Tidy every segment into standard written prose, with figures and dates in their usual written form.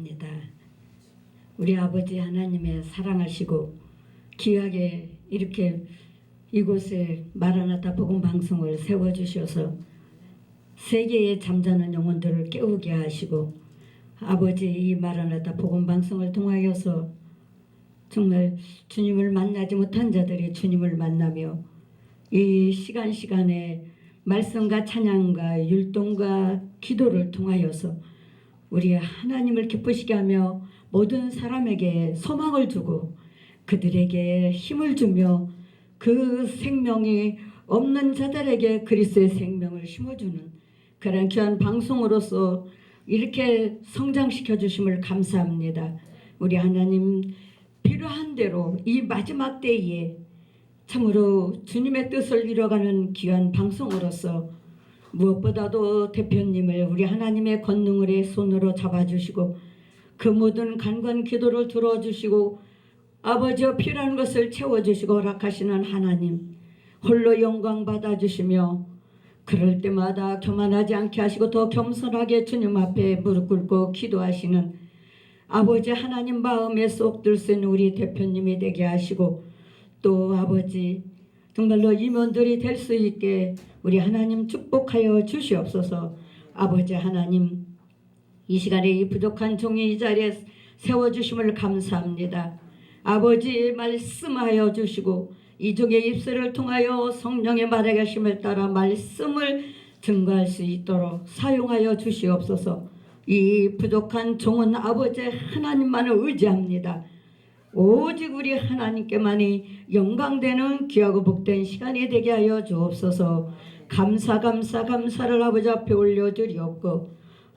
감사합니다. 우리 아버지 하나님의 사랑하시고 귀하게 이렇게 이곳에 마라나타 복음 방송을 세워주셔서 세계의 잠자는 영혼들을 깨우게 하시고 아버지 이 마라나타 복음 방송을 통하여서 정말 주님을 만나지 못한 자들이 주님을 만나며 이 시간에 말씀과 찬양과 율동과 기도를 통하여서 우리 하나님을 기쁘시게 하며 모든 사람에게 소망을 주고 그들에게 힘을 주며 그 생명이 없는 자들에게 그리스도의 생명을 심어주는 그런 귀한 방송으로서 이렇게 성장시켜 주심을 감사합니다. 우리 하나님 필요한 대로 이 마지막 때에 참으로 주님의 뜻을 이뤄가는 귀한 방송으로서 무엇보다도 대표님을 우리 하나님의 권능의 손으로 잡아주시고 그 모든 간관 기도를 들어주시고 아버지여 필요한 것을 채워주시고 허락하시는 하나님 홀로 영광 받아주시며 그럴 때마다 교만하지 않게 하시고 더 겸손하게 주님 앞에 무릎 꿇고 기도하시는 아버지 하나님 마음에 쏙 들 수 있는 우리 대표님이 되게 하시고 또 아버지 정말로 임원들이 될 수 있게 우리 하나님 축복하여 주시옵소서. 아버지 하나님 이 시간에 이 부족한 종이 이 자리에 세워주심을 감사합니다. 아버지 말씀하여 주시고 이 종의 입술을 통하여 성령의 말에 계심을 따라 말씀을 증거할 수 있도록 사용하여 주시옵소서. 이 부족한 종은 아버지 하나님만을 의지합니다. 오직 우리 하나님께만이 영광되는 귀하고 복된 시간이 되게 하여 주옵소서. 감사를 아버지 앞에 올려드리옵고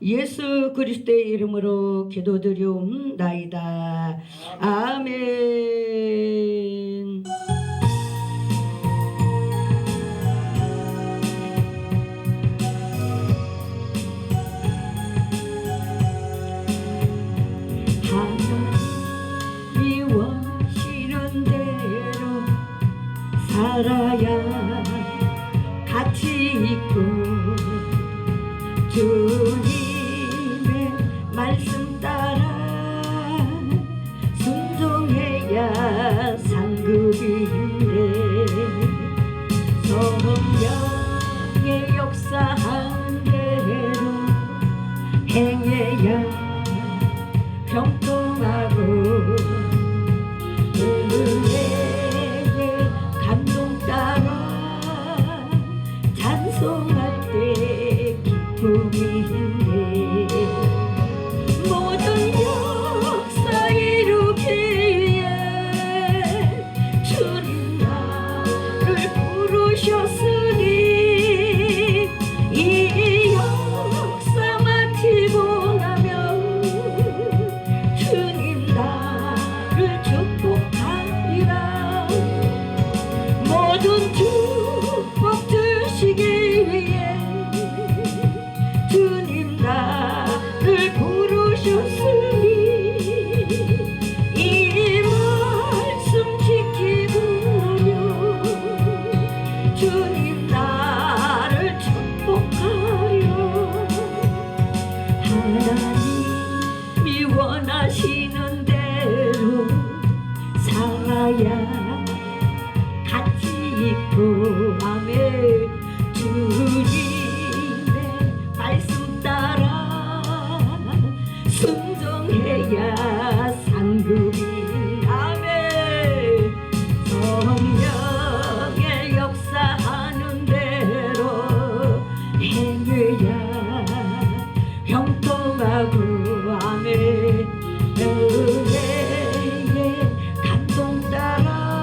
예수 그리스도의 이름으로 기도드리옵나이다. 아멘. 하나님이 원하시는 대로 살아야 가치 있고 주님의 말씀 따라 순종해야 상급인데 성령의 역사한 대로 행해야 병통하고 은혜의 감동 따라 찬송할 때 기쁨인데 모든 역사 이루기에 주님 나를 부르셨으니 이 역사 마치고 나면 주님 나를 축복하리라. 모든 축복 주시기 위해 주님 나를 부르셨으니 이 말씀 지키고요 주님 나를 축복하려. 하나님이 원하시는 대로 살아야 가치 있고 아멘. 주님의 말씀 따라 순종해야 상급인 아멘. 성령의 역사하는 대로 행해야 형통하고 아멘. 은혜의 감동 따라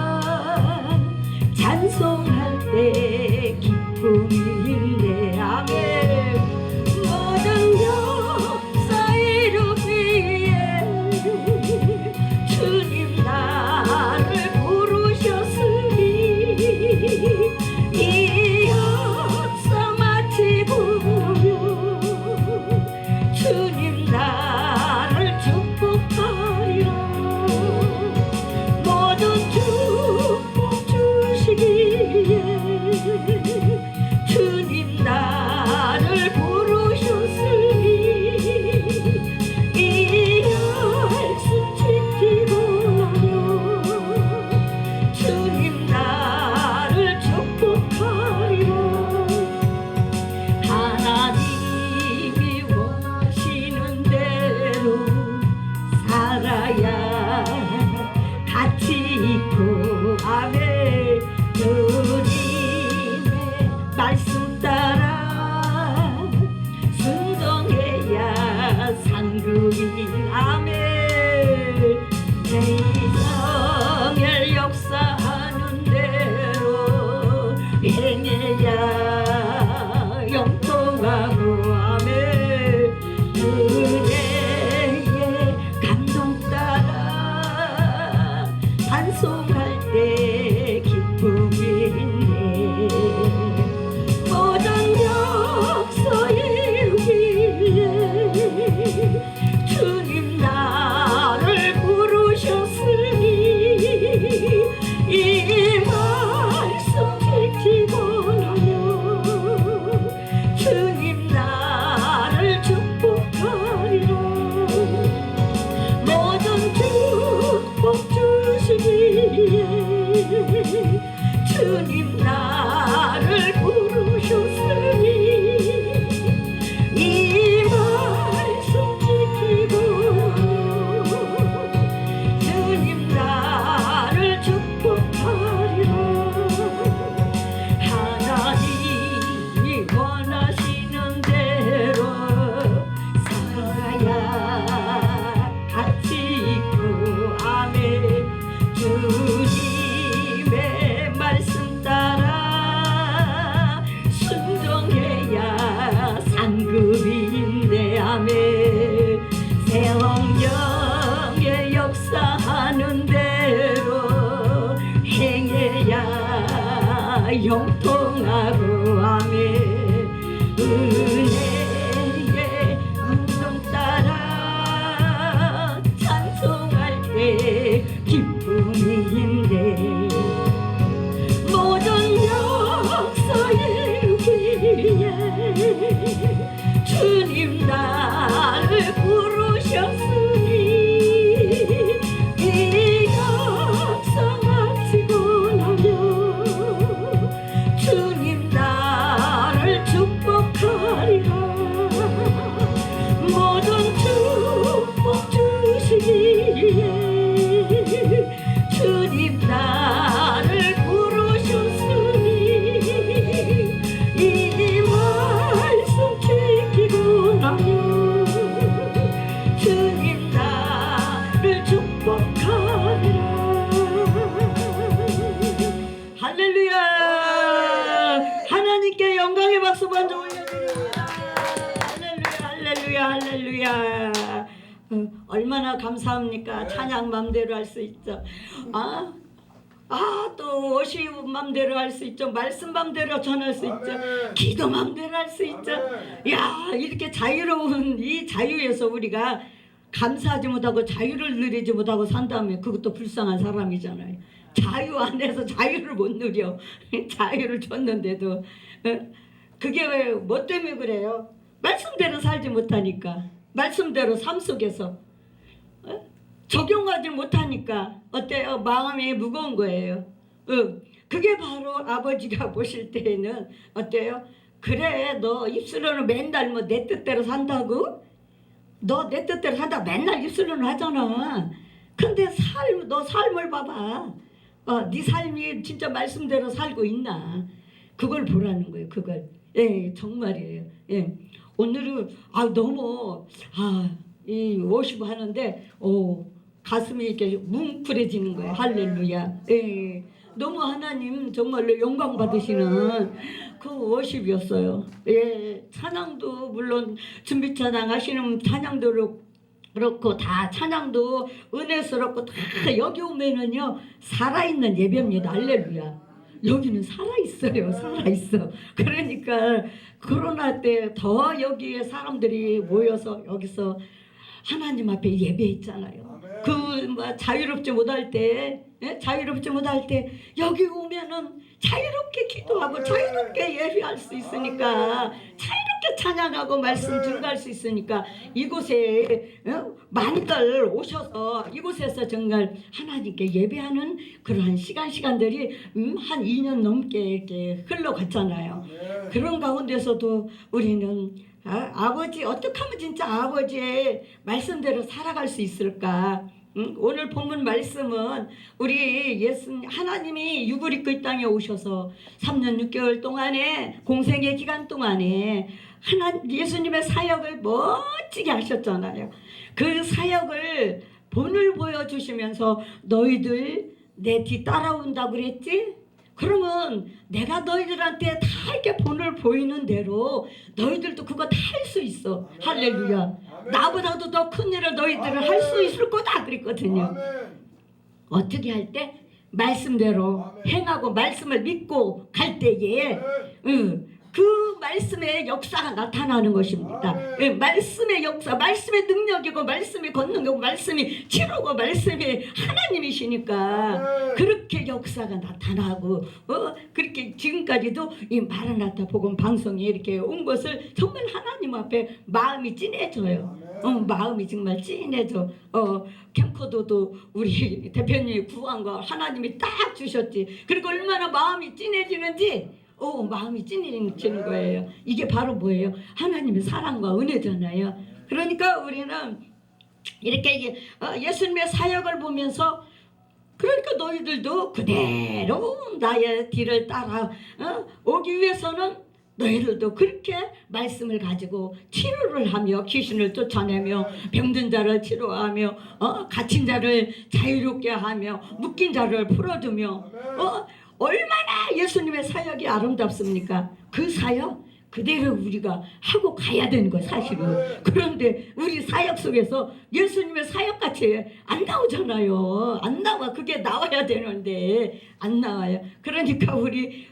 얼마나 감사합니까? 찬양 맘대로 할 수 있죠. 또 오시 맘대로 할 수 있죠. 말씀 맘대로 전할 수 있죠. 기도 맘대로 할 수 있죠. 야, 이렇게 자유로운 이 자유에서 우리가 감사하지 못하고 자유를 누리지 못하고 산다면 그것도 불쌍한 사람이잖아요. 자유 안에서 자유를 못 누려. 자유를 줬는데도 그게 왜 뭐 때문에 그래요? 말씀대로 살지 못하니까. 말씀대로 삶 속에서 적용하지 못하니까 어때요? 마음이 무거운 거예요. 그게 바로 아버지가 보실 때에는 어때요? 그래, 너 입술로는 맨날 뭐 내 뜻대로 산다고? 너 내 뜻대로 산다 맨날 입술로는 하잖아. 근데 너 삶을 봐봐. 네 삶이 진짜 말씀대로 살고 있나? 그걸 보라는 거예요. 그걸. 예, 정말이에요. 예. 오늘은 너무 이 워십 하는데 가슴이 이렇게 뭉클해지는 거예요. 할렐루야. 예. 너무 하나님 정말로 영광 받으시는 그 워십이었어요. 예. 찬양도 물론 준비 찬양 하시는 찬양도 그렇고 다 찬양도 은혜스럽고 다 여기 오면은요 살아있는 예배입니다. 할렐루야. 여기는 살아있어요. 살아있어. 그러니까 코로나 때 더 여기에 사람들이 모여서 여기서 하나님 앞에 예배했잖아요. 자유롭지 못할 때, 자유롭지 못할 때 여기 오면은 자유롭게 기도하고 자유롭게 예배할 수 있으니까, 자유롭게 찬양하고 말씀 증거할 수 있으니까 이곳에 많이들 오셔서 이곳에서 정말 하나님께 예배하는 그러한 시간들이 한 2년 넘게 이렇게 흘러갔잖아요. 그런 가운데서도 우리는 아버지 어떻게 하면 진짜 아버지의 말씀대로 살아갈 수 있을까? 오늘 본문 말씀은 우리 하나님이 육을 입고 이 땅에 오셔서 3년 6개월 동안에 공생의 기간 동안에 예수님의 사역을 멋지게 하셨잖아요. 그 사역을 본을 보여주시면서 너희들 내 뒤 따라온다고 그랬지? 그러면 내가 너희들한테 다 이렇게 본을 보이는 대로 너희들도 그거 다 할 수 있어. 할렐루야. 아멘. 나보다도 더 큰 일을 너희들은 할 수 있을 거다 그랬거든요. 아멘. 어떻게 할 때? 말씀대로 아멘. 행하고 말씀을 믿고 갈 때에 그 말씀의 역사가 나타나는 것입니다. 말씀의 역사, 말씀의 능력이고 말씀이 권능이고 말씀이 치료고 말씀이 하나님이시니까 그렇게 역사가 나타나고 그렇게 지금까지도 이 마라나타 복음 방송이 이렇게 온 것을 정말 하나님 앞에 마음이 찐해져요. 마음이 정말 찐해져. 캠코더도 우리 대표님이 구한 거 하나님이 딱 주셨지. 그리고 얼마나 마음이 찐해지는지 마음이 찐해지는 거예요. 이게 바로 뭐예요? 하나님의 사랑과 은혜잖아요. 그러니까 우리는 이렇게 예수님의 사역을 보면서 그러니까 너희들도 그대로 나의 뒤를 따라 오기 위해서는 너희들도 그렇게 말씀을 가지고 치료를 하며 귀신을 쫓아내며 병든 자를 치료하며 갇힌 자를 자유롭게 하며 묶인 자를 풀어주며 얼마나 예수님의 사역이 아름답습니까? 그 사역 그대로 우리가 하고 가야 되는 거예요, 사실은. 그런데 우리 사역 속에서 예수님의 사역같이 안 나오잖아요. 안 나와. 그게 나와야 되는데 안 나와요. 그러니까 우리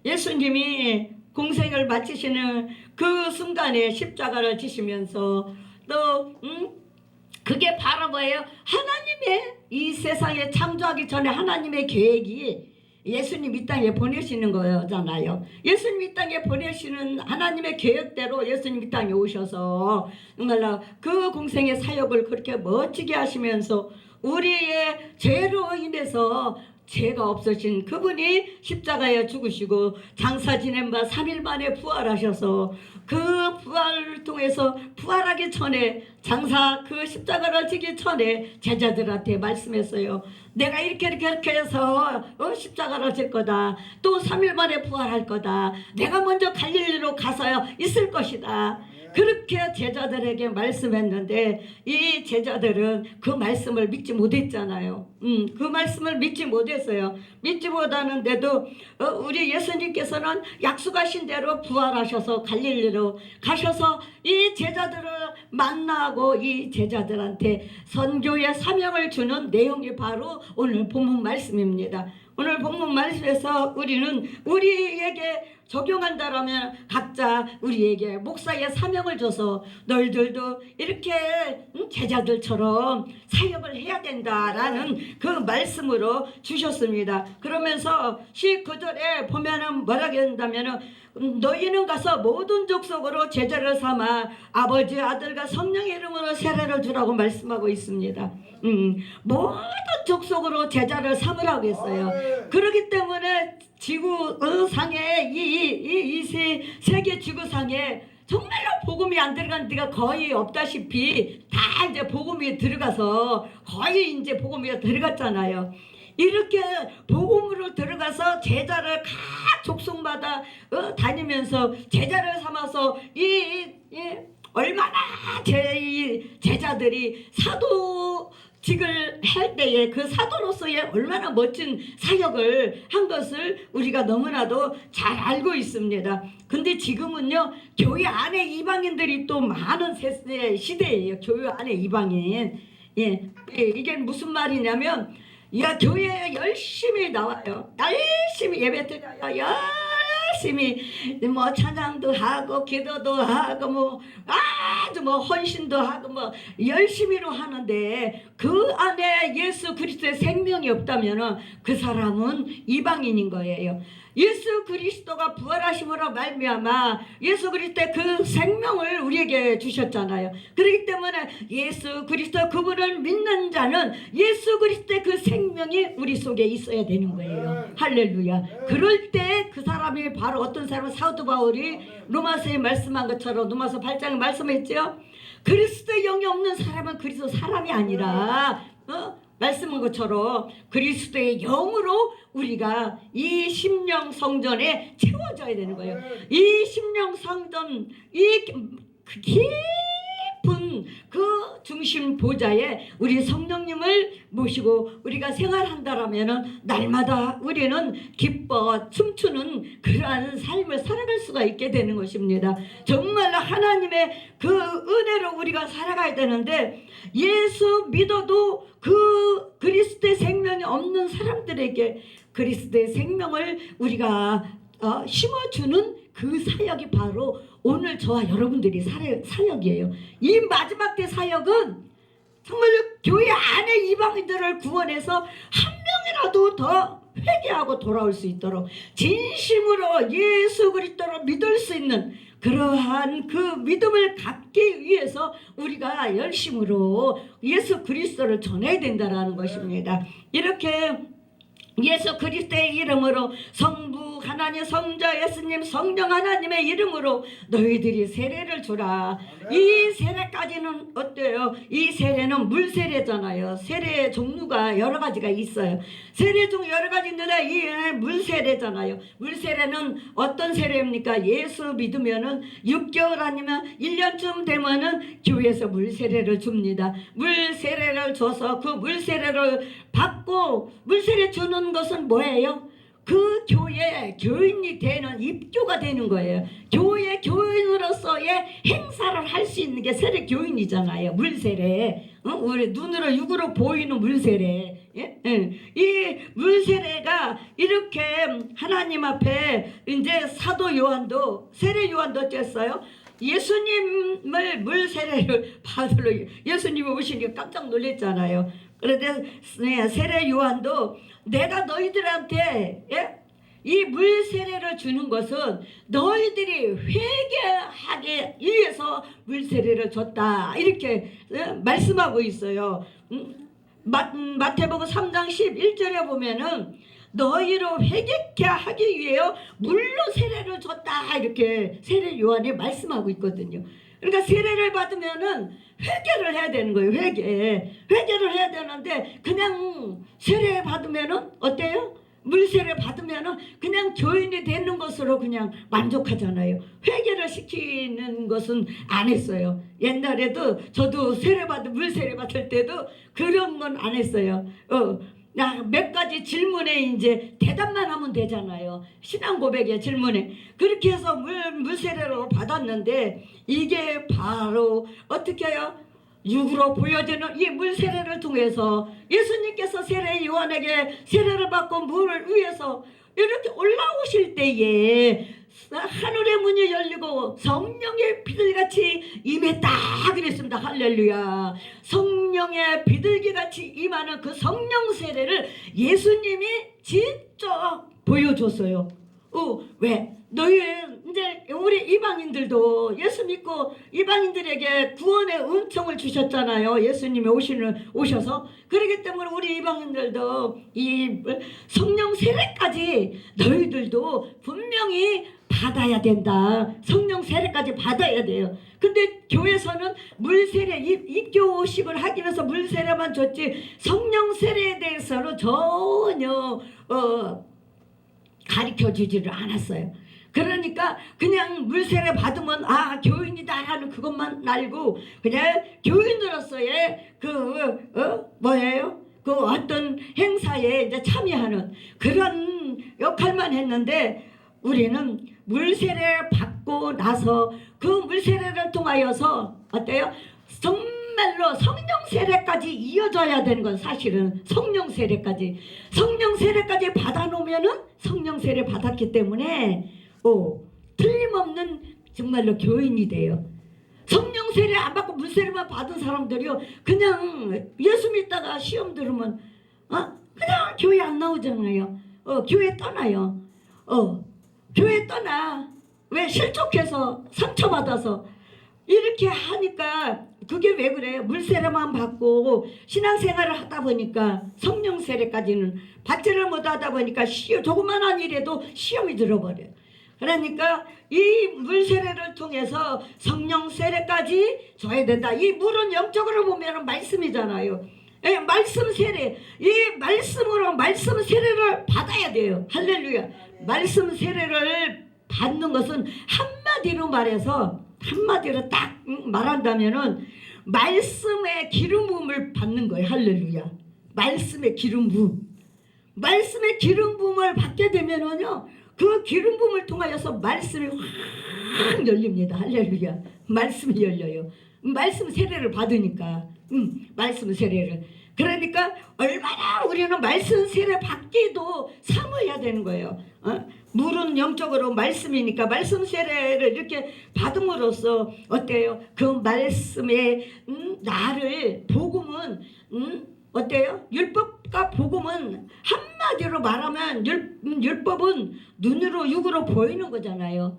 예수님이 공생을 마치시는 그 순간에 십자가를 지시면서 또 그게 바로 뭐예요? 하나님의 이 세상에 창조하기 전에 하나님의 계획이 예수님 이 땅에 보내시는 거잖아요. 예수님 이 땅에 보내시는 하나님의 계획대로 예수님 이 땅에 오셔서 정말로 그 공생의 사역을 그렇게 멋지게 하시면서 우리의 죄로 인해서 죄가 없으신 그분이 십자가에 죽으시고 장사 지낸 바 3일 만에 부활하셔서 그 부활을 통해서 부활하기 전에 장사 그 십자가를 지기 전에 제자들한테 말씀했어요. 내가 이렇게 해서 십자가를 질 거다. 또 3일 만에 부활할 거다. 내가 먼저 갈릴리로 가서 있을 것이다. 그렇게 제자들에게 말씀했는데 이 제자들은 그 말씀을 믿지 못했잖아요. 그 말씀을 믿지 못했어요. 믿지 못하는데도 우리 예수님께서는 약속하신 대로 부활하셔서 갈릴리로 가셔서 이 제자들을 만나고 이 제자들한테 선교의 사명을 주는 내용이 바로 오늘 본문 말씀입니다. 오늘 본문 말씀에서 우리는 우리에게 적용한다라면 각자 우리에게 목사의 사명을 줘서 너희들도 이렇게 제자들처럼 사역을 해야 된다라는 그 말씀으로 주셨습니다. 그러면서 19절에 보면은 뭐라고 한다면은 너희는 가서 모든 족속으로 제자를 삼아 아버지 아들과 성령의 이름으로 세례를 주라고 말씀하고 있습니다. 모든 족속으로 제자를 삼으라고 했어요. 그렇기 때문에 지구상에 이 세계 지구상에 정말로 복음이 안 들어간 데가 거의 없다시피 다 이제 복음이 들어가서 거의 이제 복음이 들어갔잖아요. 이렇게 복음으로 들어가서 제자를 각 족속마다 다니면서 제자를 삼아서 얼마나 제자들이 사도직을 할 때에 그 사도로서의 얼마나 멋진 사역을 한 것을 우리가 너무나도 잘 알고 있습니다. 근데 지금은요 교회 안에 이방인들이 또 많은 시대예요. 교회 안에 이방인. 이게 무슨 말이냐면 교회에 열심히 나와요. 열심히 예배 드려요. 열심히 뭐 찬양도 하고 기도도 하고 아주 헌신도 하고 열심히로 하는데 그 안에 예수 그리스도의 생명이 없다면 그 사람은 이방인인 거예요. 예수 그리스도가 부활하심으로 말미암아 예수 그리스도의 그 생명을 우리에게 주셨잖아요. 그렇기 때문에 예수 그리스도 그분을 믿는 자는 예수 그리스도의 그 생명이 우리 속에 있어야 되는 거예요. 할렐루야. 그럴 때 그 사람이 바로 어떤 사람은 사도 바울이 로마서에 말씀한 것처럼 로마서 8장에 말씀했죠. 그리스도의 영이 없는 사람은 그리스도 사람이 아니라 말씀한 것처럼 그리스도의 영으로 우리가 이 심령 성전에 채워져야 되는 거예요. 이 심령 성전 이 깊은 그 중심 보좌에 우리 성령님을 모시고 우리가 생활한다라면 날마다 우리는 기뻐 춤추는 그러한 삶을 살아갈 수가 있게 되는 것입니다. 정말로 하나님의 그 은혜로 우리가 살아가야 되는데 예수 믿어도 그 그리스도의 생명이 없는 사람들에게 그리스도의 생명을 우리가 심어주는 그 사역이 바로 오늘 저와 여러분들이 사역이에요. 이 마지막 때 사역은 정말로 교회 안에 이방인들을 구원해서 한 명이라도 더 회개하고 돌아올 수 있도록 진심으로 예수 그리스도를 믿을 수 있는 그러한 그 믿음을 갖기 위해서 우리가 열심으로 예수 그리스도를 전해야 된다는 것입니다. 이렇게 예수 그리스도의 이름으로 성부 하나님 성자 예수님 성령 하나님의 이름으로 너희들이 세례를 주라. 이 세례까지는 어때요? 이 세례는 물세례잖아요. 세례의 종류가 여러 가지가 있어요. 세례 중 여러 가지 있는데 이 물세례잖아요. 물세례는 어떤 세례입니까? 예수 믿으면은 6개월 아니면 1년쯤 되면은 교회에서 물세례를 줍니다. 물세례를 줘서 그 물세례를 받고 물세례 주는 것은 뭐예요? 그 교회 교인이 되는 입교가 되는 거예요. 교회 교인으로서의 행사를 할 수 있는 게 세례 교인이잖아요. 물세례. 우리 눈으로 육으로 보이는 물세례. 이 물세례가 이렇게 하나님 앞에 이제 사도 요한도 세례 요한도 어땠어요? 예수님을 물세례를 받으러 예수님이 오시니까 깜짝 놀랐잖아요. 그런데 세례 요한도 내가 너희들한테 이 물세례를 주는 것은 너희들이 회개하기 위해서 물세례를 줬다 이렇게 말씀하고 있어요. 마태복음 3장 11절에 보면은 너희로 회개케 하기 위하여 물로 세례를 줬다 이렇게 세례 요한이 말씀하고 있거든요. 그러니까 세례를 받으면은 회개를 해야 되는 거예요. 회개를 해야 되는데 그냥 세례 받으면은 어때요? 물세례 받으면은 그냥 교인이 되는 것으로 그냥 만족하잖아요. 회개를 시키는 것은 안 했어요. 옛날에도 저도 물세례 받을 때도 그런 건 안 했어요. 몇 가지 질문에 이제 대답만 하면 되잖아요. 신앙 고백의 질문에. 그렇게 해서 물세례를 받았는데 이게 바로 어떻게 해요? 육으로 보여지는 이 물세례를 통해서 예수님께서 세례 요한에게 세례를 받고 물을 위해서 이렇게 올라오실 때에 하늘의 문이 열리고 성령의 비둘기같이 임했다 그랬습니다. 할렐루야. 성령의 비둘기같이 임하는 그 성령 세례를 예수님이 직접 보여줬어요. 왜? 너희 이제 우리 이방인들도 예수 믿고 이방인들에게 구원의 은총을 주셨잖아요. 예수님이 오셔서. 그렇기 때문에 우리 이방인들도 이 성령 세례까지 너희들도 분명히 받아야 된다. 성령 세례까지 받아야 돼요. 근데 교회에서는 물세례 입교식을 하기 위해서 물세례만 줬지 성령 세례에 대해서는 전혀 가르쳐주지를 않았어요. 그러니까 그냥 물세례 받으면 교인이다 하는 그것만 알고 그냥 교인으로서의 그 어떤 행사에 이제 참여하는 그런 역할만 했는데 우리는 물세례 받고 나서 그 물세례를 통하여서 어때요? 정말로 성령 세례까지 이어져야 되는 건 사실은 성령 세례까지 받아놓으면은 성령 세례 받았기 때문에 틀림없는 정말로 교인이 돼요. 성령 세례 안 받고 물세례만 받은 사람들이요 그냥 예수 믿다가 시험 들으면 그냥 교회 안 나오잖아요. 교회 떠나요. 교회 떠나. 왜? 실족해서 상처받아서 이렇게 하니까 그게 왜 그래요? 물세례만 받고 신앙생활을 하다 보니까 성령 세례까지는 받지를 못하다 보니까 조그만한 일에도 시험이 들어버려요. 그러니까 이 물세례를 통해서 성령 세례까지 줘야 된다. 이 물은 영적으로 보면 말씀이잖아요. 말씀 세례. 이 말씀으로 말씀 세례를 받아야 돼요. 할렐루야. 말씀 세례를 받는 것은 한마디로 말해서 한마디로 딱 말한다면은 말씀의 기름 부음을 받는 거예요. 할렐루야. 말씀의 기름 부음. 말씀의 기름 부음을 받게 되면은요. 그 기름 부음을 통하여서 말씀이 확 열립니다. 할렐루야. 말씀이 열려요. 말씀 세례를 받으니까. 말씀 세례를. 그러니까 얼마나 우리는 말씀 세례 받기도 사모해야 되는 거예요. 물은 영적으로 말씀이니까 말씀 세례를 이렇게 받음으로써 어때요? 그 말씀의 나를 복음은 어때요? 율법과 복음은 한마디로 말하면 율법은 눈으로 육으로 보이는 거잖아요.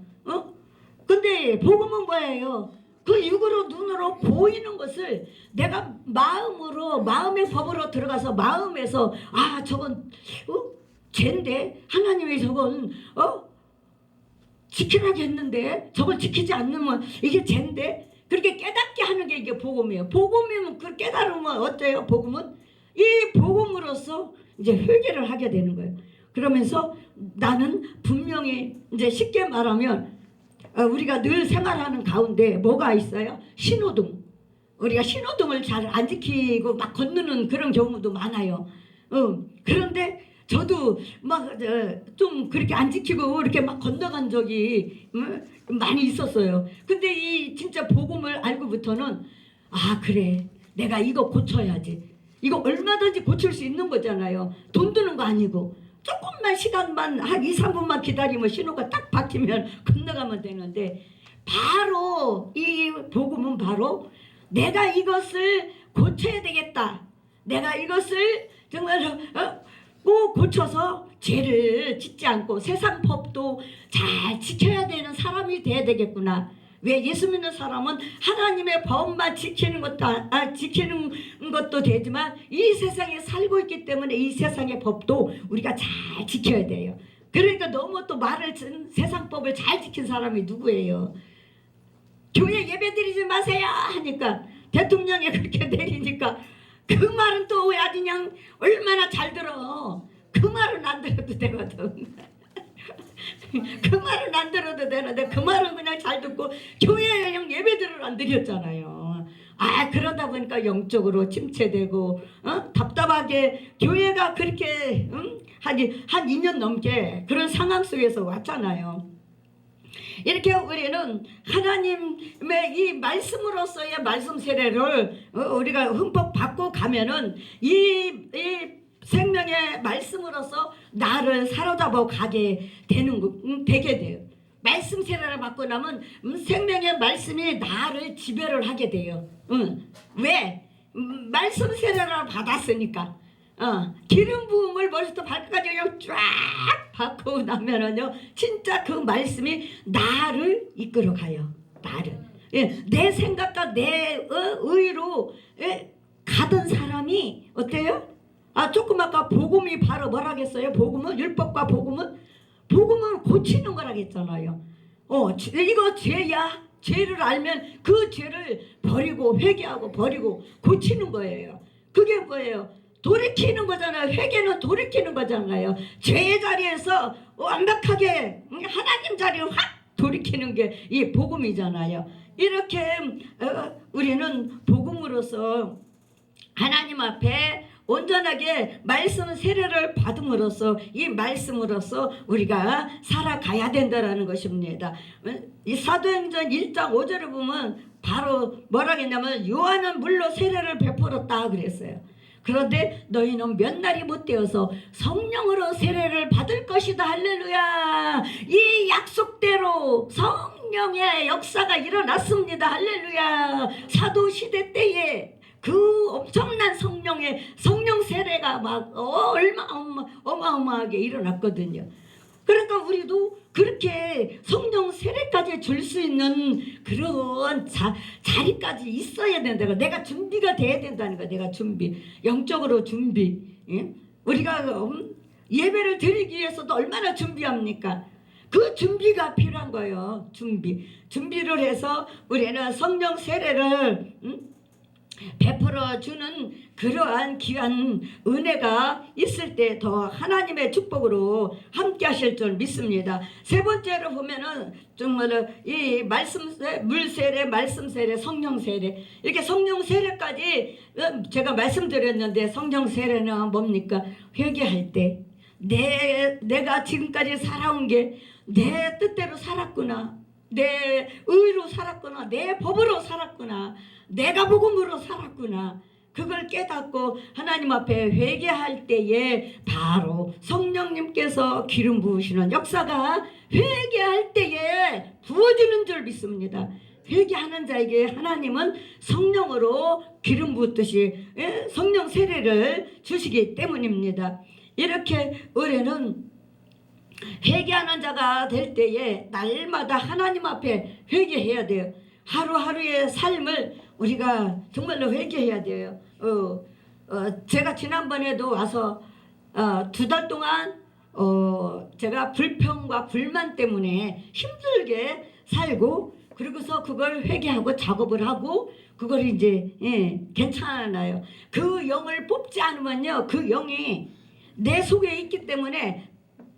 근데 복음은 뭐예요? 그 육으로 눈으로 보이는 것을 내가 마음의 법으로 들어가서 마음에서 저건 죄인데 하나님이 저건 지키라고 했는데 저걸 지키지 않으면 이게 죄인데 그렇게 깨닫게 하는 게 이게 복음이에요. 복음이면 그 깨달으면 어때요? 복음은 이 복음으로서 이제 회개를 하게 되는 거예요. 그러면서 나는 분명히 이제 쉽게 말하면 우리가 늘 생활하는 가운데 뭐가 있어요? 신호등. 우리가 신호등을 잘 안 지키고 막 건너는 그런 경우도 많아요. 그런데 저도 막 좀 그렇게 안 지키고 이렇게 막 건너간 적이 많이 있었어요. 근데 이 진짜 복음을 알고부터는 그래 내가 이거 고쳐야지. 이거 얼마든지 고칠 수 있는 거잖아요. 돈 드는 거 아니고 조금만 시간만 한 2, 3분만 기다리면 신호가 딱 바뀌면 건너가면 되는데 바로 이 복음은 바로 내가 이것을 고쳐야 되겠다. 내가 이것을 정말로 꼭 고쳐서 죄를 짓지 않고 세상 법도 잘 지켜야 되는 사람이 돼야 되겠구나. 왜? 예수 믿는 사람은 하나님의 법만 지키는 것도 되지만 이 세상에 살고 있기 때문에 이 세상의 법도 우리가 잘 지켜야 돼요. 그러니까 너무 또 세상 법을 잘 지킨 사람이 누구예요? 교회 예배 드리지 마세요 하니까 대통령이 그렇게 내리니까 그 말은 또 왜 아주 그냥 얼마나 잘 들어. 그 말은 안 들어도 되거든. 그 말은 안 들어도 되는데 그 말은 그냥 잘 듣고 교회에 그냥 예배들을 안 드렸잖아요. 그러다 보니까 영적으로 침체되고 답답하게 교회가 그렇게 한 2년 넘게 그런 상황 속에서 왔잖아요. 이렇게 우리는 하나님의 이 말씀으로서의 말씀 세례를 우리가 흠뻑 받고 가면은 이 생명의 말씀으로서 나를 사로잡아 가게 되게 돼요. 말씀 세례를 받고 나면 생명의 말씀이 나를 지배를 하게 돼요. 왜? 말씀 세례를 받았으니까. 기름 부음을 머리부터 발끝까지 그냥 쫙 받고 나면은요, 진짜 그 말씀이 나를 이끌어 가요. 나를. 내 생각과 내 의로 가던 사람이 어때요? 조금 아까 복음이 바로 뭐라겠어요? 복음은 율법과 복음은 고치는 거라겠잖아요. 이거 죄야. 죄를 알면 그 죄를 버리고 회개하고 버리고 고치는 거예요. 그게 뭐예요? 돌이키는 거잖아요. 회개는 돌이키는 거잖아요. 죄의 자리에서 완벽하게 하나님 자리를 확 돌이키는 게 이 복음이잖아요. 이렇게 우리는 복음으로서 하나님 앞에 온전하게 말씀 세례를 받음으로써 이 말씀으로써 우리가 살아가야 된다라는 것입니다. 이 사도행전 1장 5절에 보면 바로 뭐라 했냐면 요한은 물로 세례를 베풀었다 그랬어요. 그런데 너희는 몇 날이 못 되어서 성령으로 세례를 받을 것이다. 할렐루야. 이 약속대로 성령의 역사가 일어났습니다. 할렐루야. 사도시대 때에 그 엄청난 성령 세례가 막 어마어마하게 일어났거든요. 그러니까 우리도 그렇게 성령 세례까지 줄 수 있는 그런 자리까지 있어야 된다고. 내가 준비가 돼야 된다는 거야. 내가 준비, 영적으로 준비. 우리가 예배를 드리기 위해서도 얼마나 준비합니까? 그 준비가 필요한 거예요. 준비를 해서 우리는 성령 세례를 베풀어 주는 그러한 귀한 은혜가 있을 때 더 하나님의 축복으로 함께 하실 줄 믿습니다. 세 번째로 보면은 정말 이 말씀 물 세례, 말씀 세례, 성령 세례, 이렇게 성령 세례까지 제가 말씀드렸는데, 성령 세례는 뭡니까? 회개할 때 내가 지금까지 살아온 게 내 뜻대로 살았구나, 내 의로 살았구나, 내 법으로 살았구나, 내가 복음으로 살았구나, 그걸 깨닫고 하나님 앞에 회개할 때에 바로 성령님께서 기름 부으시는 역사가 회개할 때에 부어지는 줄 믿습니다. 회개하는 자에게 하나님은 성령으로 기름 부었듯이 성령 세례를 주시기 때문입니다. 이렇게 우리는 회개하는 자가 될 때에 날마다 하나님 앞에 회개해야 돼요. 하루하루의 삶을 우리가 정말로 회개해야 돼요. 제가 지난번에도 와서 2달 동안 제가 불평과 불만 때문에 힘들게 살고, 그리고서 그걸 회개하고 작업을 하고 그걸 이제 괜찮아요. 그 영을 뽑지 않으면요, 그 영이 내 속에 있기 때문에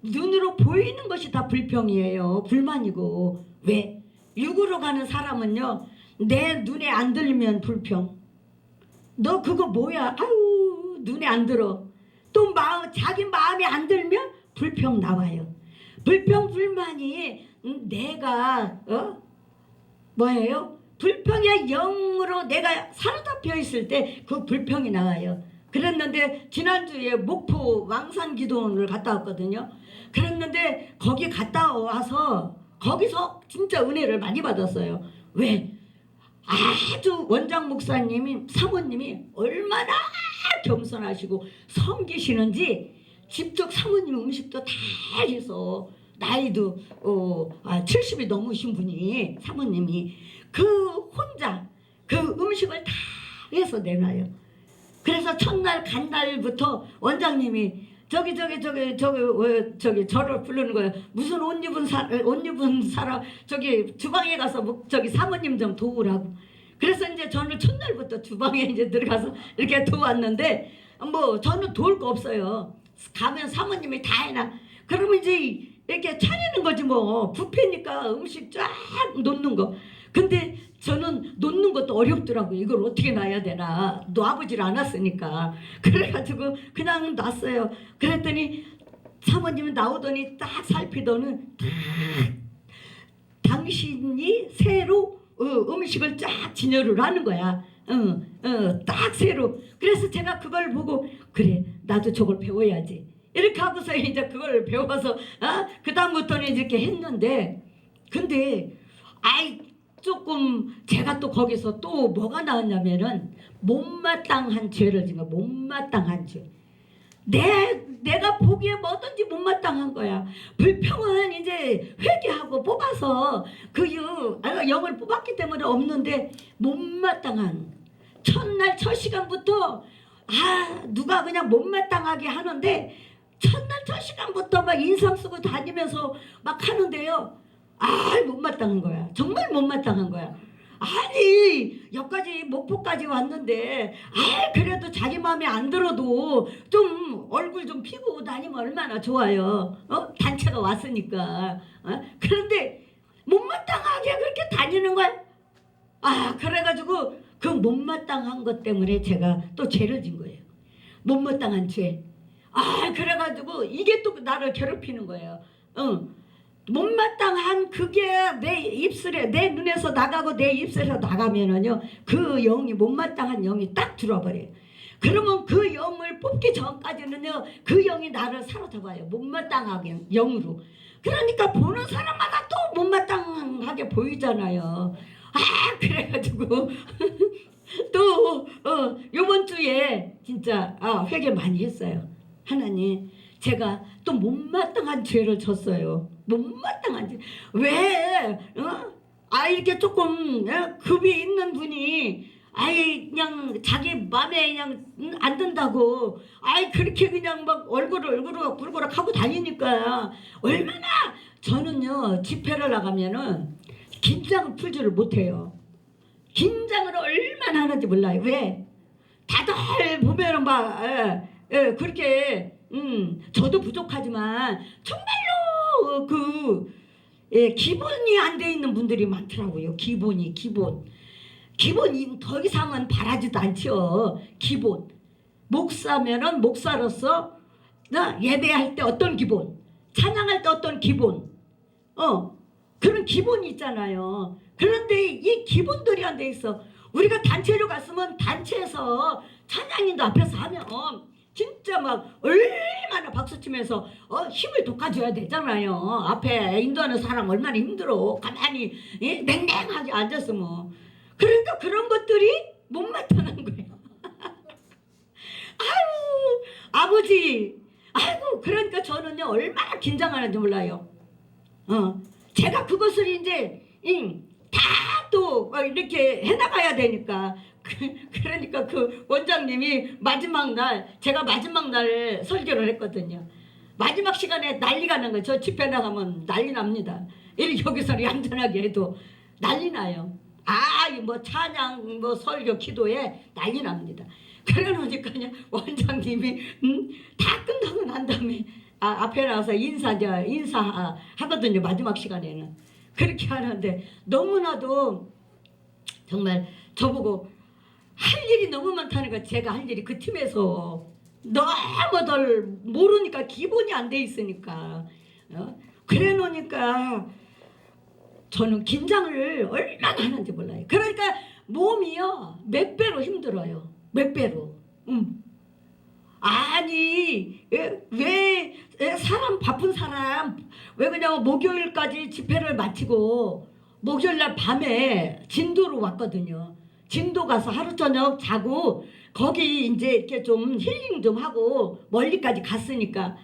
눈으로 보이는 것이 다 불평이에요. 불만이고. 왜? 육으로 가는 사람은요, 내 눈에 안 들리면 불평. 너 그거 뭐야? 아유, 눈에 안 들어. 또 자기 마음에 안 들면 불평 나와요. 불평 불만이 내가 뭐예요? 불평의 영으로 내가 사로잡혀 있을 때 그 불평이 나와요. 그랬는데 지난주에 목포 왕산기도원을 갔다 왔거든요. 그랬는데 거기 갔다 와서 거기서 진짜 은혜를 많이 받았어요. 왜? 아주 원장 목사님이, 사모님이 얼마나 겸손하시고 섬기시는지 직접 사모님 음식도 다 해서, 나이도 70이 넘으신 분이, 사모님이 혼자 그 음식을 다 해서 내놔요. 그래서 첫날 간 날부터 원장님이 저를 부르는 거예요. 무슨 옷 입은 사람 저기 주방에 가서 저기 사모님 좀 도우라고. 그래서 이제 저는 첫날부터 주방에 이제 들어가서 이렇게 도왔는데, 뭐 저는 도울 거 없어요. 가면 사모님이 다 해놔. 그러면 이제 이렇게 차리는 거지 뭐. 뷔페니까 음식 쫙 놓는 거. 근데 저는 놓는 것도 어렵더라고요. 이걸 어떻게 놔야 되나. 놔보질 않았으니까. 그래가지고 그냥 놨어요. 그랬더니 사모님은 나오더니 딱 살피더니 딱 당신이 새로 음식을 쫙 진열을 하는 거야. 딱 새로. 그래서 제가 그걸 보고 그래 나도 저걸 배워야지. 이렇게 하고서 이제 그걸 배워서 그 다음부터는 이렇게 했는데 근데 조금 제가 또 거기서 또 뭐가 나왔냐면은 못마땅한 죄를 지은 거. 못마땅한 죄. 내가 보기에 뭐든지 못마땅한 거야. 불평은 이제 회개하고 뽑아서 영을 뽑았기 때문에 없는데 못마땅한 첫날 첫 시간부터 누가 그냥 못마땅하게 하는데 첫날 첫 시간부터 막 인상 쓰고 다니면서 막 하는데요. 못마땅한 거야. 정말 못마땅한 거야. 아니 여기까지 목포까지 왔는데 그래도 자기 마음에 안 들어도 좀 얼굴 좀 피고 다니면 얼마나 좋아요. 단체가 왔으니까. 그런데 못마땅하게 그렇게 다니는 거야. 그래가지고 그 못마땅한 것 때문에 제가 또 죄를 진 거예요. 못마땅한 죄. 그래가지고 이게 또 나를 괴롭히는 거예요. 못마땅한 그게 내 입술에 내 눈에서 나가고 내 입술에서 나가면은요 그 영이 못마땅한 영이 딱 들어버려요. 그러면 그 영을 뽑기 전까지는요 그 영이 나를 사로잡아요. 못마땅하게 영으로. 그러니까 보는 사람마다 또 못마땅하게 보이잖아요. 그래가지고 또 요번 주에 진짜 회개 많이 했어요. 하나님 제가 또 못마땅한 죄를 졌어요. 못마땅한 죄. 왜? 이렇게 조금 급이 있는 분이 그냥 자기 맘에 그냥 안 든다고 그렇게 그냥 막 얼굴을 하고 다니니까 얼마나 저는요 집회를 나가면은 긴장을 풀지를 못해요. 긴장을 얼마나 하는지 몰라요. 왜? 다들 보면은 막 그렇게 저도 부족하지만 정말로 기본이 안 돼 있는 분들이 많더라고요. 기본이 더 이상은 바라지도 않죠. 기본. 목사면은 목사로서 예배할 때 어떤 기본, 찬양할 때 어떤 기본, 그런 기본이 있잖아요. 그런데 이 기본들이 안 돼 있어. 우리가 단체로 갔으면 단체에서 찬양인도 앞에서 하면 진짜 막 얼마나 박수치면서 힘을 돋궈줘야 되잖아요. 앞에 인도하는 사람 얼마나 힘들어. 가만히 냉랭하게 앉았으면. 그러니까 그런 것들이 못마땅한 거예요. 아버지. 그러니까 저는요 얼마나 긴장하는지 몰라요. 제가 그것을 이제 다 또 이렇게 해나가야 되니까. 그러니까 그 원장님이 제가 마지막 날 설교를 했거든요. 마지막 시간에 난리가 난 거예요. 저 집회 나가면 난리 납니다. 이렇게 여기서 얌전하게 해도 난리 나요. 뭐 찬양, 뭐 설교, 기도에 난리 납니다. 그래 놓으니까 원장님이 다 끝나고 난 다음에 앞에 나와서 인사하거든요. 마지막 시간에는. 그렇게 하는데 너무나도 정말 저보고 할 일이 너무 많다는 거야. 제가 할 일이 그 팀에서 너무들 모르니까 기본이 안 돼 있으니까 그래 놓으니까 저는 긴장을 얼마나 하는지 몰라요. 그러니까 몸이요 몇 배로 힘들어요. 몇 배로. 왜 사람 바쁜 사람 왜 그냥 목요일까지 집회를 마치고 목요일날 밤에 진도로 왔거든요. 진도 가서 하루 저녁 자고 거기 이제 이렇게 좀 힐링 좀 하고 멀리까지 갔으니까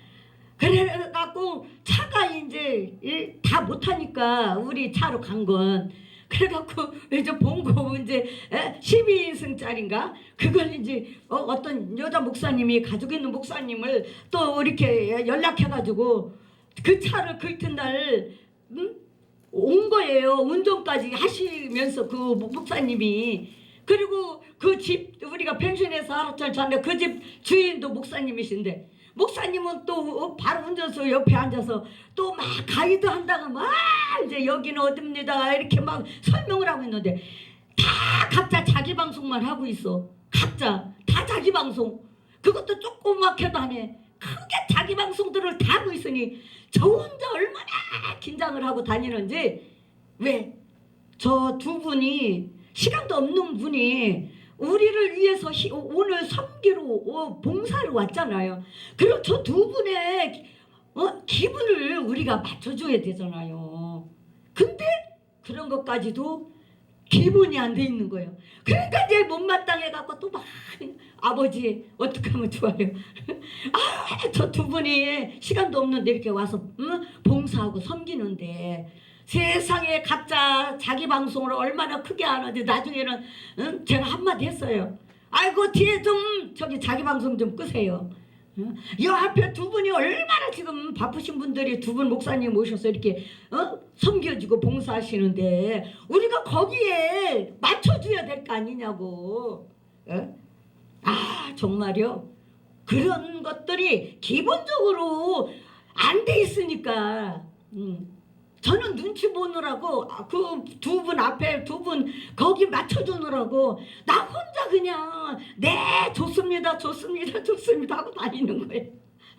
그래갖고 차가 이제 다 못하니까 우리 차로 간 건 그래갖고 이제 본고 이제 12인승짜리인가 그걸 이제 어떤 여자 목사님이 가지고 있는 목사님을 또 이렇게 연락해가지고 그 차를 그 이튿날 온 거예요. 운전까지 하시면서 그 목사님이. 그리고 그 집 우리가 펜션에서 알았잖아요. 그 집 주인도 목사님이신데 목사님은 또 바로 운전수 옆에 앉아서 또 막 가이드 한다고 막 이제 여기는 어딥니다 이렇게 막 설명을 하고 있는데 다 각자 자기 방송만 하고 있어. 각자 다 자기 방송. 그것도 조그맣게도 안 해. 크게 자기 방송들을 다 하고 있으니 저 혼자 얼마나 긴장을 하고 다니는지. 왜? 저 두 분이 시간도 없는 분이 우리를 위해서 오늘 섬기로 봉사를 왔잖아요. 그리고 저 두 분의 기분을 우리가 맞춰줘야 되잖아요. 근데 그런 것까지도 기분이 안 돼 있는 거예요. 그러니까 이제 못마땅해갖고 또 막 아버지 어떻게 하면 좋아요. 아, 저 두 분이 시간도 없는데 이렇게 와서 봉사하고 섬기는데 세상에 각자 자기 방송을 얼마나 크게 하는데 나중에는 제가 한마디 했어요. 아이고 뒤에 좀 저기 자기 방송 좀 끄세요. 이 앞에 두 분이 얼마나 지금 바쁘신 분들이 두 분 목사님 모셔서 이렇게 섬겨주고 봉사하시는데 우리가 거기에 맞춰줘야 될 거 아니냐고. 아 정말요. 그런 것들이 기본적으로 안 돼 있으니까 저는 눈치 보느라고 그 두 분 앞에 두 분 거기 맞춰주느라고 나 혼자 그냥 네 좋습니다 좋습니다 좋습니다 하고 다니는 거예요.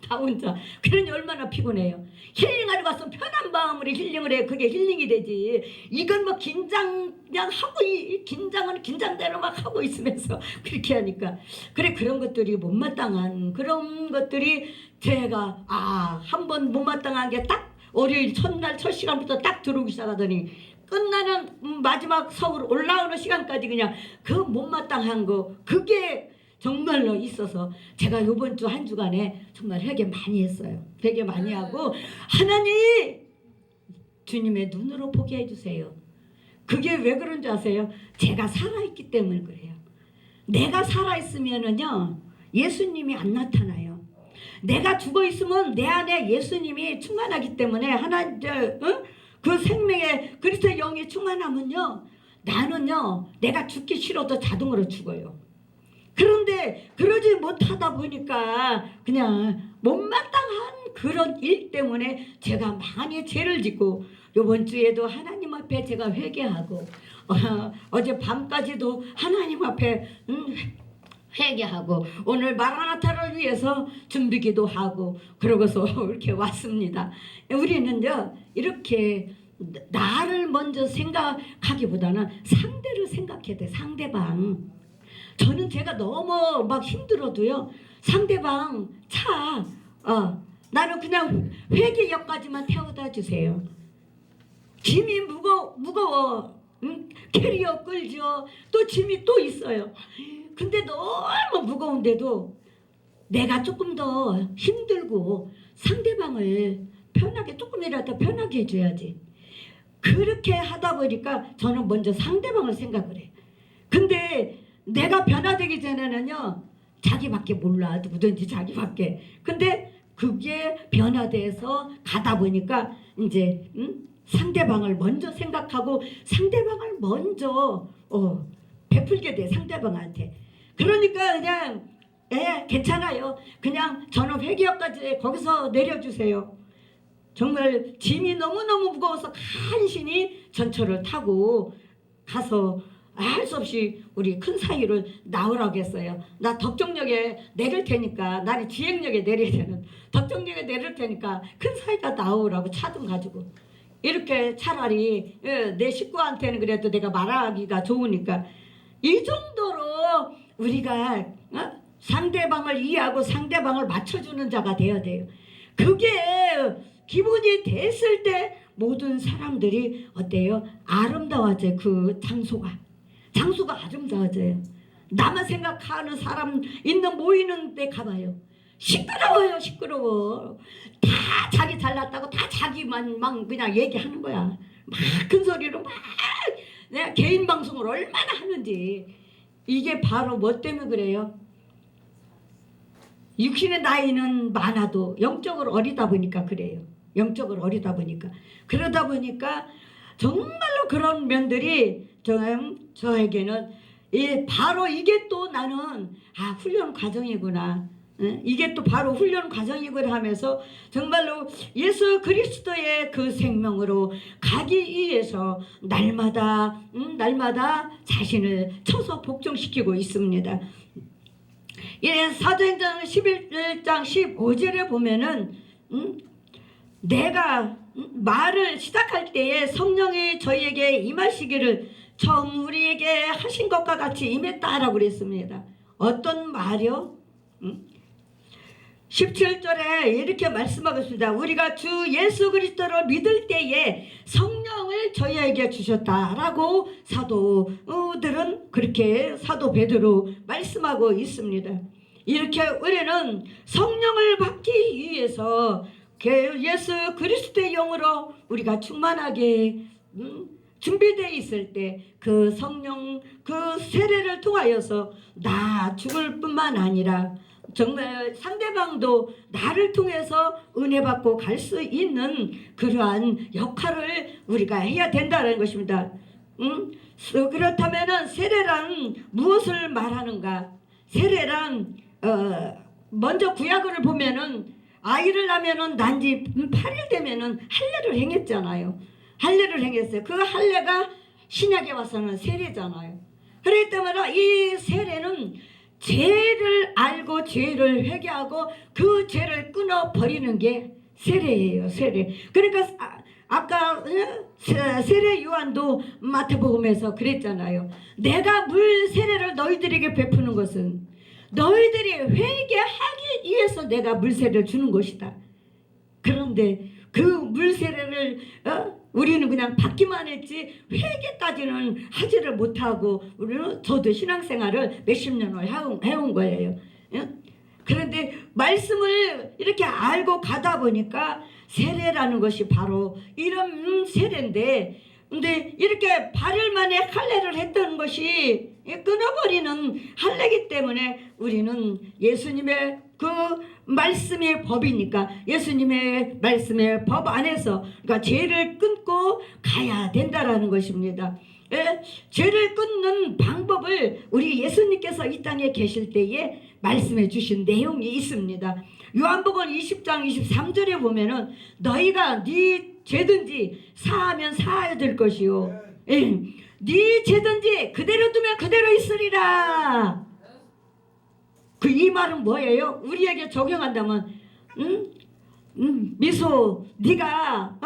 나 혼자. 그러니 얼마나 피곤해요. 힐링하러 가서 편한 마음으로 힐링을 해. 그게 힐링이 되지. 이건 뭐 긴장 그냥 하고 긴장은 긴장대로 막 하고 있으면서 그렇게 하니까 그래 그런 것들이 못마땅한 그런 것들이 제가 한번 못마땅한 게 딱 월요일 첫날 첫 시간부터 딱 들어오기 시작하더니 끝나는 마지막 서울 올라오는 시간까지 그냥 그 못마땅한 거 그게 정말로 있어서 제가 이번 주 한 주간에 정말 회개 많이 했어요. 회개 많이 하고 하나님 주님의 눈으로 보게 해주세요. 그게 왜 그런 줄 아세요? 제가 살아있기 때문에 그래요. 내가 살아있으면은요 예수님이 안 나타나요. 내가 죽어있으면 내 안에 예수님이 충만하기 때문에 그 생명의 그리스도의 영이 충만하면요 나는요 내가 죽기 싫어도 자동으로 죽어요. 그런데 그러지 못하다 보니까 그냥 못마땅한 그런 일 때문에 제가 많이 죄를 짓고 이번 주에도 하나님 앞에 제가 회개하고 어제 밤까지도 하나님 앞에 회개하고 오늘 마라나타를 위해서 준비기도 하고 그러고서 이렇게 왔습니다. 우리는요 이렇게 나를 먼저 생각하기보다는 상대를 생각해야 돼. 상대방. 저는 제가 너무 막 힘들어도요 상대방 차 나는 그냥 회계역까지만 태워다 주세요. 짐이 무거워 캐리어 끌죠. 또 짐이 또 있어요. 근데 너무 무거운데도 내가 조금 더 힘들고 상대방을 편하게 조금이라도 편하게 해줘야지. 그렇게 하다 보니까 저는 먼저 상대방을 생각을 해요. 근데 내가 변화되기 전에는요 자기밖에 몰라. 누구든지 자기밖에. 근데 그게 변화돼서 가다 보니까 이제 상대방을 먼저 생각하고 상대방을 먼저 베풀게 돼. 상대방한테. 그러니까 그냥 괜찮아요. 그냥 저는 회계역까지 거기서 내려주세요. 정말 짐이 너무너무 무거워서 간신히 전철을 타고 가서 할 수 없이 우리 큰 사위를 나오라고 했어요. 나 덕정역에 내릴 테니까 나는 지행역에 내려야 되는 덕정역에 내릴 테니까 큰 사위가 나오라고 차 좀 가지고 이렇게 차라리 내 식구한테는 그래도 내가 말하기가 좋으니까 이 정도로 우리가 상대방을 이해하고 상대방을 맞춰주는 자가 되어야 돼요. 그게 기본이 됐을 때 모든 사람들이 어때요? 아름다워져요. 그 장소가 아름다워져요. 나만 생각하는 사람 있는 모이는 데 가봐요. 시끄러워요. 시끄러워. 다 자기 잘났다고 다 자기만 막 그냥 얘기하는 거야. 막 큰 소리로 막 내가 개인 방송을 얼마나 하는지. 이게 바로 뭐 때문에 그래요? 육신의 나이는 많아도 영적으로 어리다 보니까 그래요. 영적으로 어리다 보니까. 그러다 보니까 정말로 그런 면들이 저에게는 바로 이게 또 나는 훈련 과정이구나. 이게 또 바로 훈련 과정이고 하면서 정말로 예수 그리스도의 그 생명으로 가기 위해서 날마다 자신을 쳐서 복종시키고 있습니다. 예, 사도행전 11장 15절에 보면은 내가 말을 시작할 때에 성령이 저희에게 임하시기를 처음 우리에게 하신 것과 같이 임했다라고 그랬습니다. 어떤 말이요? 17절에 이렇게 말씀하고 있습니다. 우리가 주 예수 그리스도를 믿을 때에 성령을 저희에게 주셨다라고 사도들은 그렇게 사도 베드로 말씀하고 있습니다. 이렇게 우리는 성령을 받기 위해서 예수 그리스도의 영으로 우리가 충만하게 준비되어 있을 때 그 성령 그 세례를 통하여서 나 죽을 뿐만 아니라 정말 상대방도 나를 통해서 은혜 받고 갈 수 있는 그러한 역할을 우리가 해야 된다는 것입니다. 그렇다면 세례란 무엇을 말하는가? 세례란 먼저 구약을 보면은 아이를 낳으면은 난지 8일 되면은 할례를 행했잖아요. 할례를 행했어요. 그 할례가 신약에 와서는 세례잖아요. 그렇기 때문에 이 세례는 죄를 알고 죄를 회개하고 그 죄를 끊어버리는 게 세례예요. 세례. 그러니까 아까 세례 요한도 마태복음에서 그랬잖아요. 내가 물 세례를 너희들에게 베푸는 것은 너희들이 회개하기 위해서 내가 물 세례를 주는 것이다. 그런데 그 물 세례를 우리는 그냥 받기만 했지 회개까지는 하지를 못하고 우리는 저도 신앙생활을 몇십 년을 해온 거예요. 그런데 말씀을 이렇게 알고 가다 보니까 세례라는 것이 바로 이런 세례인데, 근데 이렇게 8일 만에 할례를 했던 것이 끊어버리는 할례이기 때문에 우리는 예수님의 그 말씀의 법이니까 예수님의 말씀의 법 안에서 그러니까 죄를 끊고 가야 된다라는 것입니다. 죄를 끊는 방법을 우리 예수님께서 이 땅에 계실 때에 말씀해 주신 내용이 있습니다. 요한복음 20장 23절에 보면은 너희가 네 죄든지 사하면 사하여 될 것이요 네 죄든지 그대로 두면 그대로 있으리라. 이 말은 뭐예요? 우리에게 적용한다면 미소 네가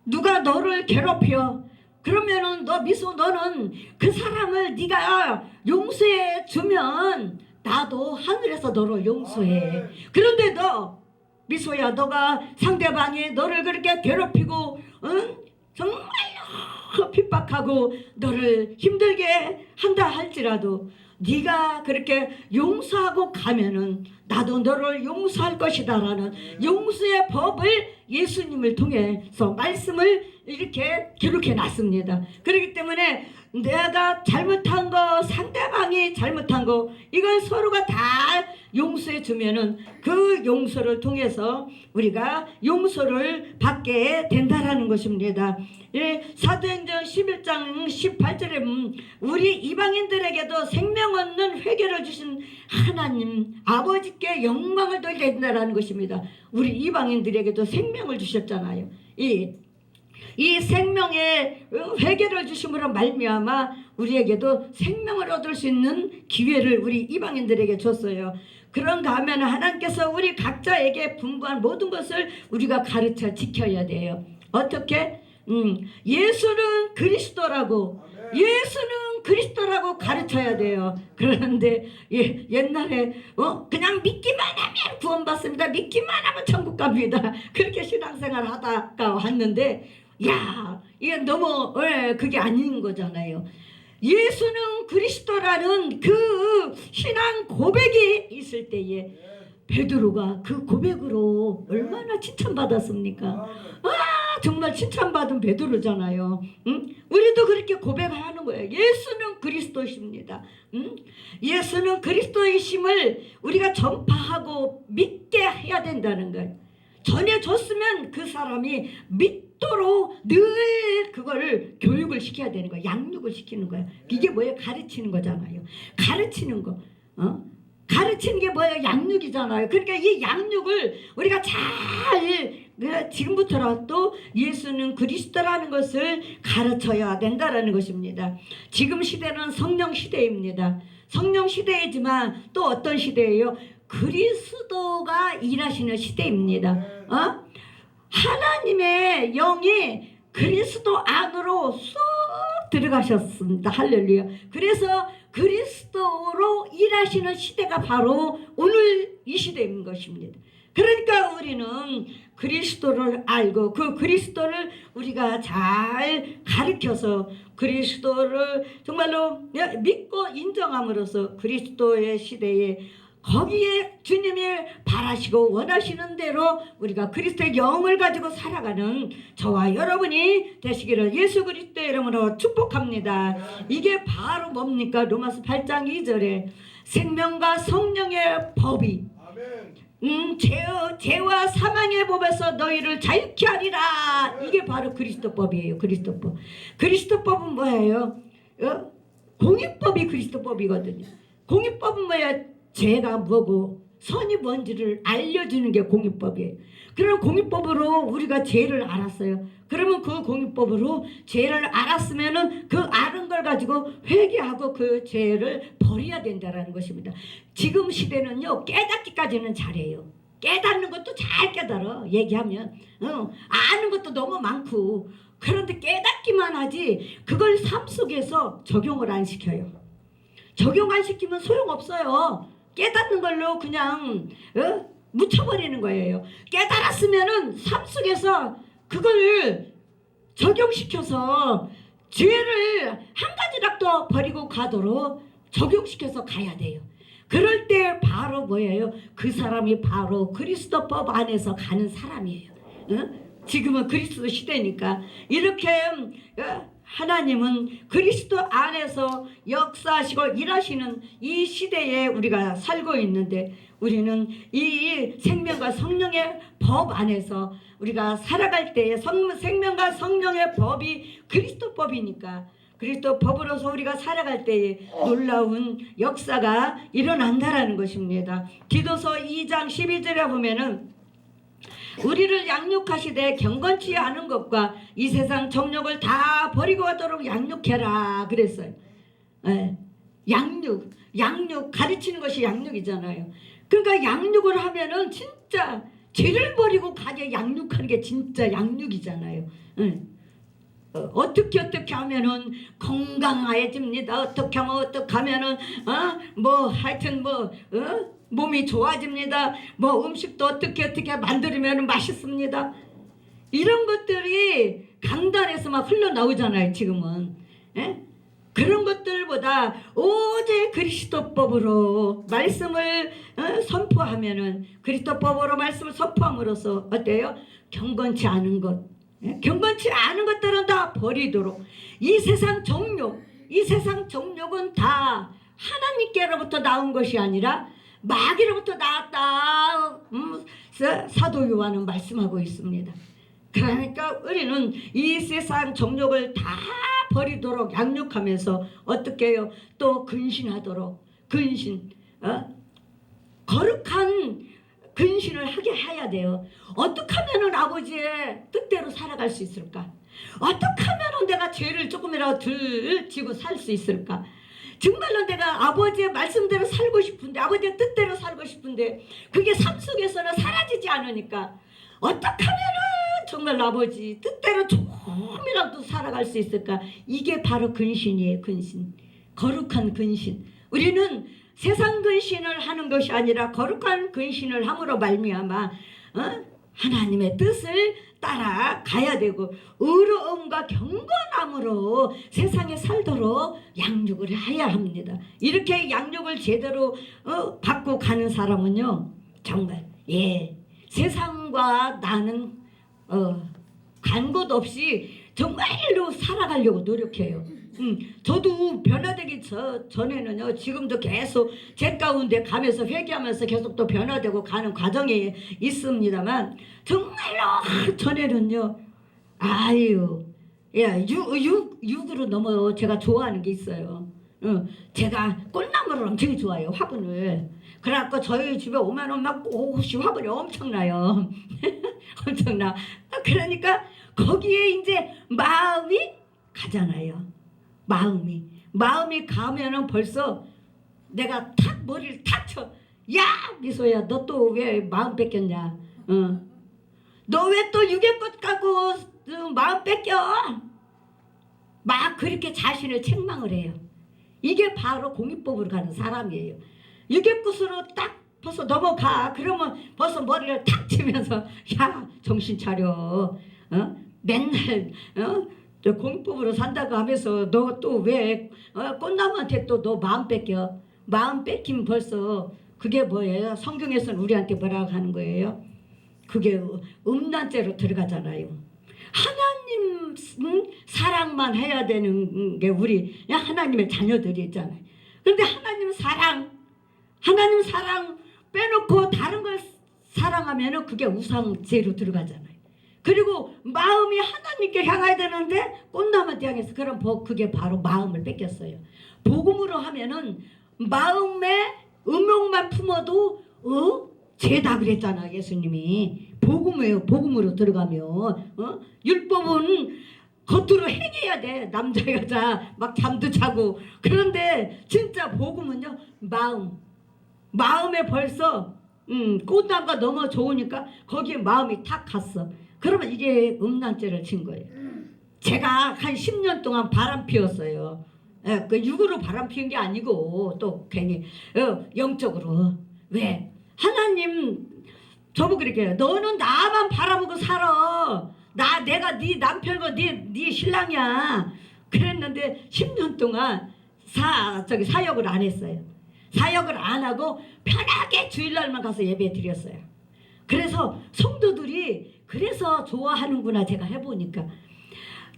누가 너를 괴롭혀 그러면은 너 미소 너는 그 사람을 네가 용서해 주면 나도 하늘에서 너를 용서해. 그런데 너 미소야 너가 상대방이 너를 그렇게 괴롭히고 정말로 핍박하고 너를 힘들게 한다 할지라도 네가 그렇게 용서하고 가면은 나도 너를 용서할 것이다 라는 용서의 법을 예수님을 통해서 말씀을 이렇게 기록해 놨습니다. 그렇기 때문에 내가 잘못한 거 상대방이 잘못한 거 이걸 서로가 다 용서해 주면은 그 용서를 통해서 우리가 용서를 받게 된다라는 것입니다. 사도행전 11장 18절에 우리 이방인들에게도 생명 얻는 회개를 주신 하나님 아버지께 영광을 돌려야 된다라는 것입니다. 우리 이방인들에게도 생명을 주셨잖아요. 이 생명의 회개를 주심으로 말미암아 우리에게도 생명을 얻을 수 있는 기회를 우리 이방인들에게 줬어요. 그런가 하면 하나님께서 우리 각자에게 분부한 모든 것을 우리가 가르쳐 지켜야 돼요. 어떻게? 예수는 그리스도라고 가르쳐야 돼요. 그런데 옛날에 그냥 믿기만 하면 구원받습니다. 믿기만 하면 천국 갑니다. 그렇게 신앙생활 하다가 왔는데 이게 너무 그게 아닌 거잖아요. 예수는 그리스도라는 그 신앙 고백이 있을 때에 베드로가 그 고백으로 얼마나 칭찬받았습니까? 정말 칭찬받은 베드로잖아요. 우리도 그렇게 고백하는 거예요. 예수는 그리스도십니다. 예수는 그리스도이심을 우리가 전파하고 믿게 해야 된다는 거예요. 전해줬으면 그 사람이 믿도록 늘 그거를 교육을 시켜야 되는 거예요. 양육을 시키는 거예요. 이게 뭐예요? 가르치는 거잖아요. 가르치는 거. 가르치는 게 뭐예요? 양육이잖아요. 양육이잖아요. 그러니까 이 양육을 우리가 잘 지금부터라도 예수는 그리스도라는 것을 가르쳐야 된다라는 것입니다. 지금 시대는 성령 시대입니다. 성령 시대이지만 또 어떤 시대예요? 그리스도가 일하시는 시대입니다. 하나님의 영이 그리스도 안으로 쏙 들어가셨습니다. 할렐루야. 그래서 그리스도로 일하시는 시대가 바로 오늘 이 시대인 것입니다. 그러니까 우리는 그리스도를 알고 그 그리스도를 우리가 잘 가르쳐서 그리스도를 정말로 믿고 인정함으로써 그리스도의 시대에 거기에 주님이 바라시고 원하시는 대로 우리가 그리스도의 영을 가지고 살아가는 저와 여러분이 되시기를 예수 그리스도의 이름으로 축복합니다. 이게 바로 뭡니까? 로마서 8장 2절에 생명과 성령의 법이 죄와 사망의 법에서 너희를 자유케 하리라. 이게 바로 그리스도법이에요. 그리스도법. 그리스도법은 뭐예요? 공의법이 그리스도법이거든요. 공의법은 뭐야? 죄가 뭐고 선이 뭔지를 알려주는 게 공의법이에요. 그럼 공의법으로 우리가 죄를 알았어요. 그러면 그 공의법으로 죄를 알았으면은 그 아는 걸 가지고 회개하고 그 죄를 버려야 된다라는 것입니다. 지금 시대는요, 깨닫기까지는 잘해요. 깨닫는 것도 잘 깨달아. 얘기하면 아는 것도 너무 많고, 그런데 깨닫기만 하지 그걸 삶 속에서 적용을 안 시켜요. 적용 안 시키면 소용없어요. 깨닫는 걸로 그냥 묻혀버리는 거예요. 깨달았으면은 삶 속에서 그걸 적용시켜서 죄를 한 가지라도 버리고 가도록 적용시켜서 가야 돼요. 그럴 때 바로 뭐예요? 그 사람이 바로 그리스도법 안에서 가는 사람이에요. 지금은 그리스도 시대니까 이렇게 하나님은 그리스도 안에서 역사하시고 일하시는 이 시대에 우리가 살고 있는데 우리는 이 생명과 성령의 법 안에서 우리가 살아갈 때에 생명과 성령의 법이 그리스도법이니까 그리스도법으로서 우리가 살아갈 때에 놀라운 역사가 일어난다라는 것입니다. 디도서 2장 12절에 보면은 우리를 양육하시되 경건치 않은 것과 이 세상 정욕을 다 버리고 가도록 양육해라 그랬어요. 양육 가르치는 것이 양육이잖아요. 그러니까 양육을 하면은 진짜 죄를 버리고 가게 양육하는 게 진짜 양육이잖아요. 어떻게 하면은 건강해집니다. 어떻게 하면은 하여튼 몸이 좋아집니다. 음식도 어떻게 만들면 맛있습니다. 이런 것들이 강단에서 막 흘러나오잖아요. 지금은. 그런 것들보다 오직 그리스도법으로 말씀을 선포하면은 그리스도법으로 말씀을 선포함으로써 어때요? 경건치 않은 것, 경건치 않은 것들은 다 버리도록 이 세상 정욕은 다 하나님께로부터 나온 것이 아니라 마귀로부터 나왔다. 사도 요한은 말씀하고 있습니다. 그러니까 우리는 이 세상 정욕을 다 버리도록 양육하면서 어떻게 해요? 또 근신하도록 거룩한 근신을 하게 해야 돼요. 어떻게 하면은 아버지의 뜻대로 살아갈 수 있을까? 어떻게 하면은 내가 죄를 조금이라도 덜 지고 살 수 있을까? 정말로 내가 아버지의 말씀대로 살고 싶은데 아버지의 뜻대로 살고 싶은데 그게 삶 속에서는 사라지지 않으니까 어떻게 하면은 정말 아버지 뜻대로 조금이라도 살아갈 수 있을까? 이게 바로 근신이에요. 근신, 거룩한 근신. 우리는 세상 근신을 하는 것이 아니라 거룩한 근신을 함으로 말미암아 하나님의 뜻을 따라가야 되고 의로움과 경건함으로 세상에 살도록 양육을 해야 합니다. 이렇게 양육을 제대로 받고 가는 사람은요 정말 세상과 나는 간 곳 없이 정말로 살아가려고 노력해요. 저도 변화되기 전에는요 지금도 계속 제 가운데 가면서 회개하면서 계속 또 변화되고 가는 과정에 있습니다만 정말로 전에는요 육으로 너무 제가 좋아하는 게 있어요. 제가 꽃나무를 엄청 좋아해요. 화분을. 그래갖고 저희 집에 오면은 막 옷이 화분이 엄청나요. 엄청나. 그러니까 거기에 이제 마음이 가잖아요. 마음이 가면은 벌써 내가 탁 머리를 탁 쳐. 야 미소야, 너 또 왜 마음 뺏겼냐? 너 왜 또 유괴꽃 갖고 마음 뺏겨? 막 그렇게 자신을 책망을 해요. 이게 바로 공익법으로 가는 사람이에요. 유괴꽃으로 딱 벌써 넘어가. 그러면 벌써 머리를 탁 치면서 야 정신 차려. 맨날 저 공익법으로 산다고 하면서 너 또 왜 꽃나무한테 또 너 마음 뺏겨? 마음 뺏기면 벌써 그게 뭐예요? 성경에서는 우리한테 뭐라고 하는 거예요? 그게 음란죄로 들어가잖아요. 하나님 사랑만 해야 되는 게 우리 하나님의 자녀들이 있잖아요. 그런데 하나님 사랑 빼놓고 다른 걸 사랑하면은 그게 우상죄로 들어가잖아요. 그리고 마음이 하나님께 향해야 되는데 꽃나무한테 향해서 그럼 그게 바로 마음을 뺏겼어요. 복음으로 하면은 마음에 음욕만 품어도 죄다 그랬잖아 예수님이. 복음이에요. 복음으로 들어가면 율법은 겉으로 행해야 돼. 남자 여자 막 잠도 자고. 그런데 진짜 복음은요 마음에 벌써 꽃나무가 너무 좋으니까 거기에 마음이 탁 갔어. 그러면 이게 음란죄를 친 거예요. 제가 한 10년 동안 바람 피웠어요. 그 육으로 바람 피운 게 아니고 또 괜히 영적으로. 왜? 하나님 저보고 그렇게 해요. 너는 나만 바라보고 살아. 내가 네 남편이고 네 신랑이야. 그랬는데 10년 동안 사역을 안 했어요. 사역을 안 하고 편하게 주일날만 가서 예배 드렸어요. 그래서 성도들이 그래서 좋아하는구나. 제가 해보니까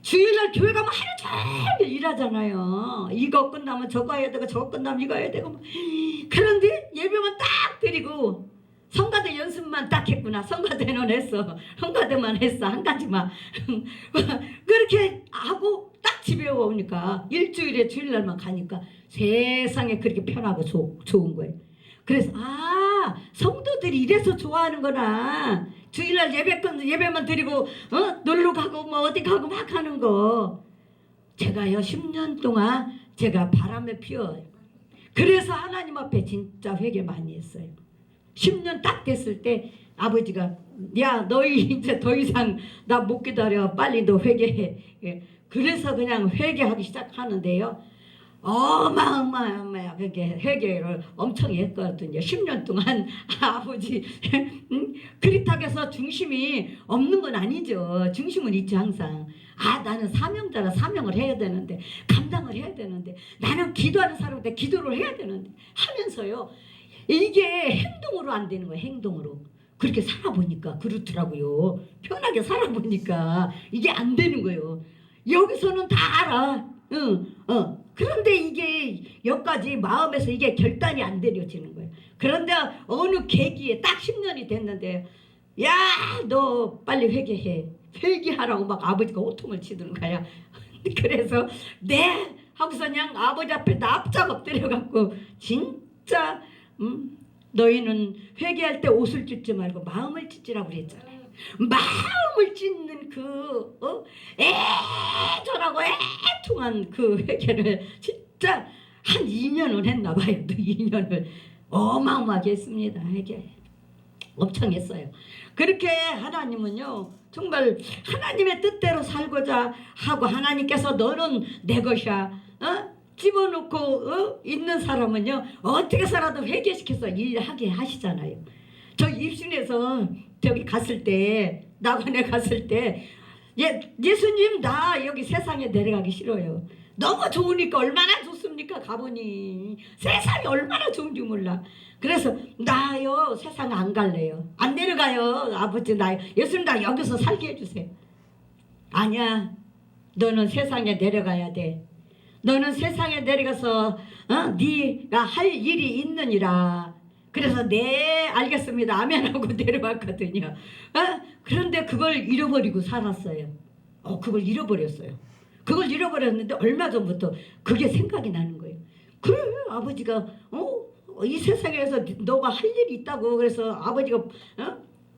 주일날 교회 가면 하루 종일 일하잖아요. 이거 끝나면 저거 해야 되고 저거 끝나면 이거 해야 되고. 그런데 예배만 딱 드리고 성가대 연습만 딱 했구나. 성가대는 했어. 성가대만 했어. 한 가지만. 그렇게 하고 딱 집에 오니까 일주일에 주일날만 가니까 세상에 그렇게 편하고 좋은 거예요. 그래서 성도들이 이래서 좋아하는구나. 주일날 예배만 드리고 놀러 가고 뭐 어디 가고 막 하는 거. 제가요 10년 동안 제가 바람에 피워요. 그래서 하나님 앞에 진짜 회개 많이 했어요. 10년 딱 됐을 때 아버지가 야 너희 이제 더 이상 나 못 기다려. 빨리 너 회개해. 그래서 그냥 회개하기 시작하는데요. 어마어마하게 회개를 엄청 했거든요. 10년 동안 아버지 그렇다고 해서 중심이 없는 건 아니죠. 중심은 있지 항상. 나는 사명자라 사명을 해야 되는데 감당을 해야 되는데 나는 기도하는 사람한테 기도를 해야 되는데 하면서요. 이게 행동으로 안 되는 거예요. 행동으로. 그렇게 살아보니까 그렇더라고요. 편하게 살아보니까 이게 안 되는 거예요. 여기서는 다 알아. 그런데 이게 여기까지 마음에서 이게 결단이 안 내려지는 거예요. 그런데 어느 계기에 딱 10년이 됐는데 야 너 빨리 회개해. 회개하라고 막 아버지가 호통을 치는 거야. 그래서 네 하고서 그냥 아버지 앞에 납작 엎드려갖고 진짜 너희는 회개할 때 옷을 찢지 말고 마음을 찢으라고 그랬잖아요. 마음을 찢는 애절하고 애통한 그 회개를 진짜 한 2년을 했나 봐요. 또 2년을 어마어마하게 했습니다. 회개 엄청 했어요. 그렇게 하나님은요 정말 하나님의 뜻대로 살고자 하고 하나님께서 너는 내 것이야 집어넣고 있는 사람은요 어떻게 살아도 회개시켜서 일하게 하시잖아요. 저 입신에서 저기 갔을 때 낙원에 갔을 때 예수님 나 여기 세상에 내려가기 싫어요. 너무 좋으니까 얼마나 좋습니까? 가보니 세상이 얼마나 좋은지 몰라. 그래서 나요 세상 안 갈래요. 안 내려가요. 아버지 나 예수님 나 여기서 살게 해주세요. 아니야 너는 세상에 내려가야 돼. 너는 세상에 내려가서 네가 할 일이 있느니라. 그래서 네 알겠습니다 아멘하고 내려왔거든요. 그런데 그걸 잃어버리고 살았어요. 그걸 잃어버렸어요. 그걸 잃어버렸는데 얼마 전부터 그게 생각이 나는 거예요. 그래 아버지가 이 세상에서 너가 할 일이 있다고 그래서 아버지가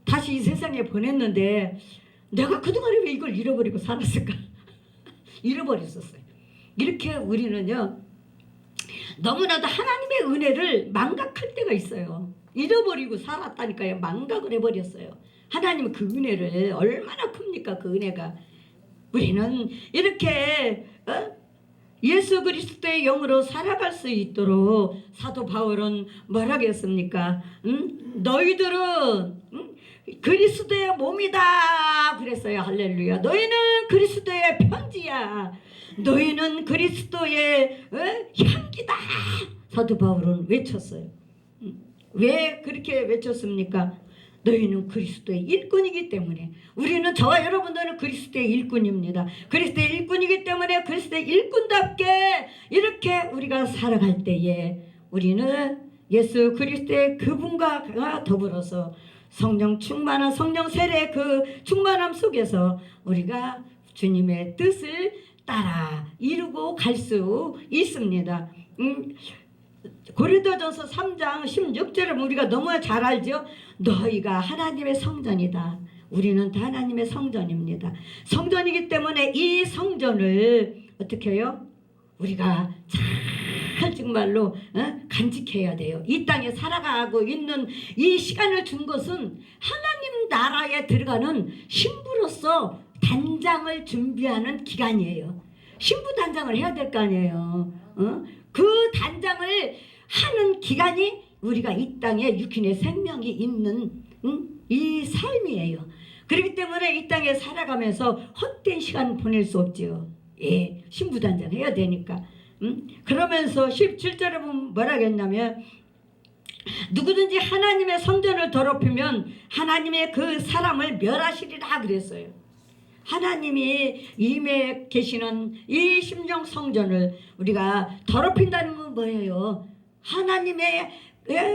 다시 이 세상에 보냈는데 내가 그동안에 왜 이걸 잃어버리고 살았을까? 잃어버렸었어요. 이렇게 우리는요 너무나도 하나님의 은혜를 망각할 때가 있어요. 잃어버리고 살았다니까요. 망각을 해버렸어요. 하나님은 그 은혜를 얼마나 큽니까? 그 은혜가. 우리는 이렇게 예수 그리스도의 영으로 살아갈 수 있도록 사도 바울은 뭐라고 했습니까? 너희들은 그리스도의 몸이다 그랬어요. 할렐루야. 너희는 그리스도의 편지야. 너희는 그리스도의 향기다. 사도 바울은 외쳤어요. 왜 그렇게 외쳤습니까? 너희는 그리스도의 일꾼이기 때문에. 우리는 저와 여러분들은 그리스도의 일꾼입니다. 그리스도의 일꾼이기 때문에 그리스도의 일꾼답게 이렇게 우리가 살아갈 때에 우리는 예수 그리스도의 그분과 더불어서 성령 충만한 성령 세례 그 충만함 속에서 우리가 주님의 뜻을 따라 이루고 갈 수 있습니다. 고린도전서 3장 16절을 우리가 너무 잘 알죠. 너희가 하나님의 성전이다. 우리는 다 하나님의 성전입니다. 성전이기 때문에 이 성전을 어떻게 해요? 우리가 잘 정말로 간직해야 돼요. 이 땅에 살아가고 있는 이 시간을 준 것은 하나님 나라에 들어가는 신부로서 단장을 준비하는 기간이에요. 신부 단장을 해야 될 거 아니에요. 그 단장을 하는 기간이 우리가 이 땅에 육신의 생명이 있는 이 삶이에요. 그렇기 때문에 이 땅에 살아가면서 헛된 시간 보낼 수 없지요. 예, 신부 단장 해야 되니까. 그러면서 17절에 보면 뭐라고 했냐면 누구든지 하나님의 성전을 더럽히면 하나님의 그 사람을 멸하시리라 그랬어요. 하나님이 임해 계시는 이 심령 성전을 우리가 더럽힌다는 건 뭐예요? 하나님의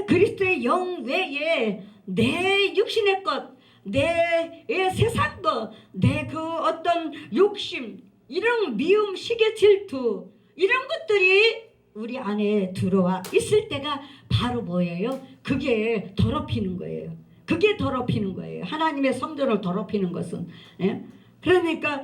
그리스도의 영 외에 내 육신의 것, 내 세상 것, 내 그 어떤 욕심, 이런 미움, 시기, 질투 이런 것들이 우리 안에 들어와 있을 때가 바로 뭐예요? 그게 더럽히는 거예요. 그게 더럽히는 거예요. 하나님의 성전을 더럽히는 것은. 그러니까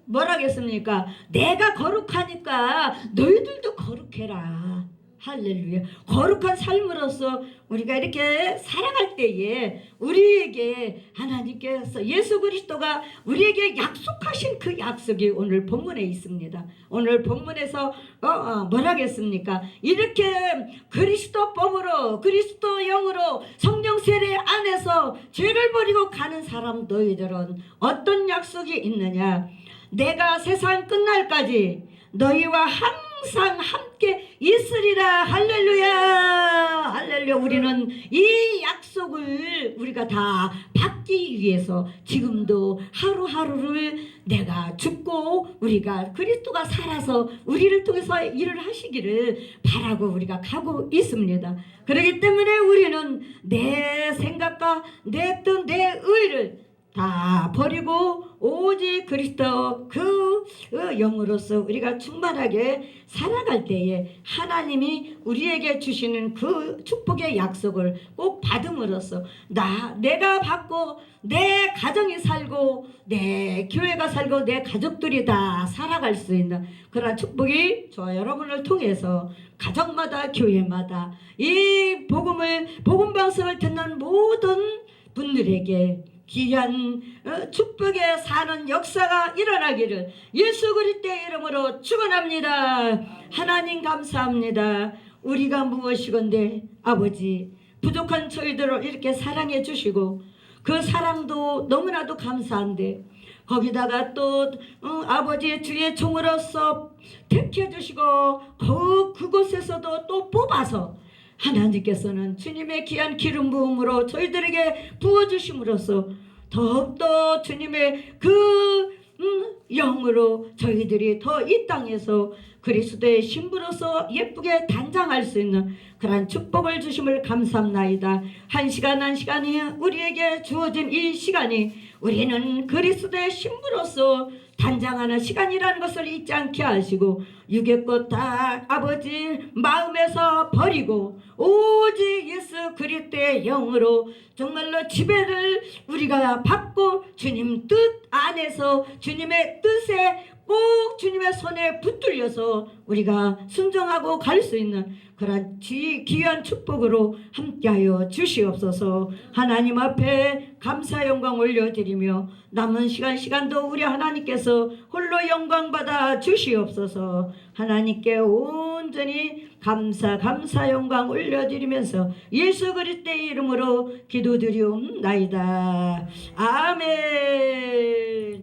뭐라 했습니까? 내가 거룩하니까 너희들도 거룩해라. 할렐루야. 거룩한 삶으로서 우리가 이렇게 살아갈 때에 우리에게 하나님께서 예수 그리스도가 우리에게 약속하신 그 약속이 오늘 본문에 있습니다. 오늘 본문에서 뭐라 했습니까? 이렇게 그리스도법으로 그리스도 영으로 성령 세례 안에서 죄를 버리고 가는 사람 너희들은 어떤 약속이 있느냐? 내가 세상 끝날까지 너희와 항상 함께 있으리라. 할렐루야. 할렐루야. 우리는 이 약속을 우리가 다 받기 위해서 지금도 하루하루를 내가 죽고 우리가 그리스도가 살아서 우리를 통해서 일을 하시기를 바라고 우리가 가고 있습니다. 그렇기 때문에 우리는 내 생각과 내 뜻, 내 의를 다 버리고 오직 그리스도 그 영으로서 우리가 충만하게 살아갈 때에 하나님이 우리에게 주시는 그 축복의 약속을 꼭 받음으로써 내가 받고 내 가정이 살고 내 교회가 살고 내 가족들이 다 살아갈 수 있는 그런 축복이 저와 여러분을 통해서 가정마다 교회마다 이 복음 방송을 듣는 모든 분들에게 귀한 축복에 사는 역사가 일어나기를 예수 그리스도의 이름으로 축원합니다. 하나님 감사합니다. 우리가 무엇이건데 아버지 부족한 저희들을 이렇게 사랑해 주시고 그 사랑도 너무나도 감사한데 거기다가 또 아버지의 주의 종으로서 택해 주시고 그곳에서도 또 뽑아서 하나님께서는 주님의 귀한 기름 부음으로 저희들에게 부어주심으로써 더욱더 주님의 그 영으로 저희들이 더 이 땅에서 그리스도의 신부로서 예쁘게 단장할 수 있는 그러한 축복을 주심을 감사합나이다. 한 시간 한 시간이 우리에게 주어진 이 시간이 우리는 그리스도의 신부로서 단장하는 시간이라는 것을 잊지 않게 하시고 육의 것 다 아버지 마음에서 버리고 오직 예수 그리스도의 영으로 정말로 지배를 우리가 받고 주님 뜻 안에서 주님의 뜻에 꼭 주님의 손에 붙들려서 우리가 순종하고 갈 수 있는 그런 귀한 축복으로 함께하여 주시옵소서. 하나님 앞에 감사 영광 올려드리며 남은 시간도 우리 하나님께서 홀로 영광 받아 주시옵소서. 하나님께 온전히 감사 영광 올려드리면서 예수 그리스도의 이름으로 기도드리옵나이다. 아멘.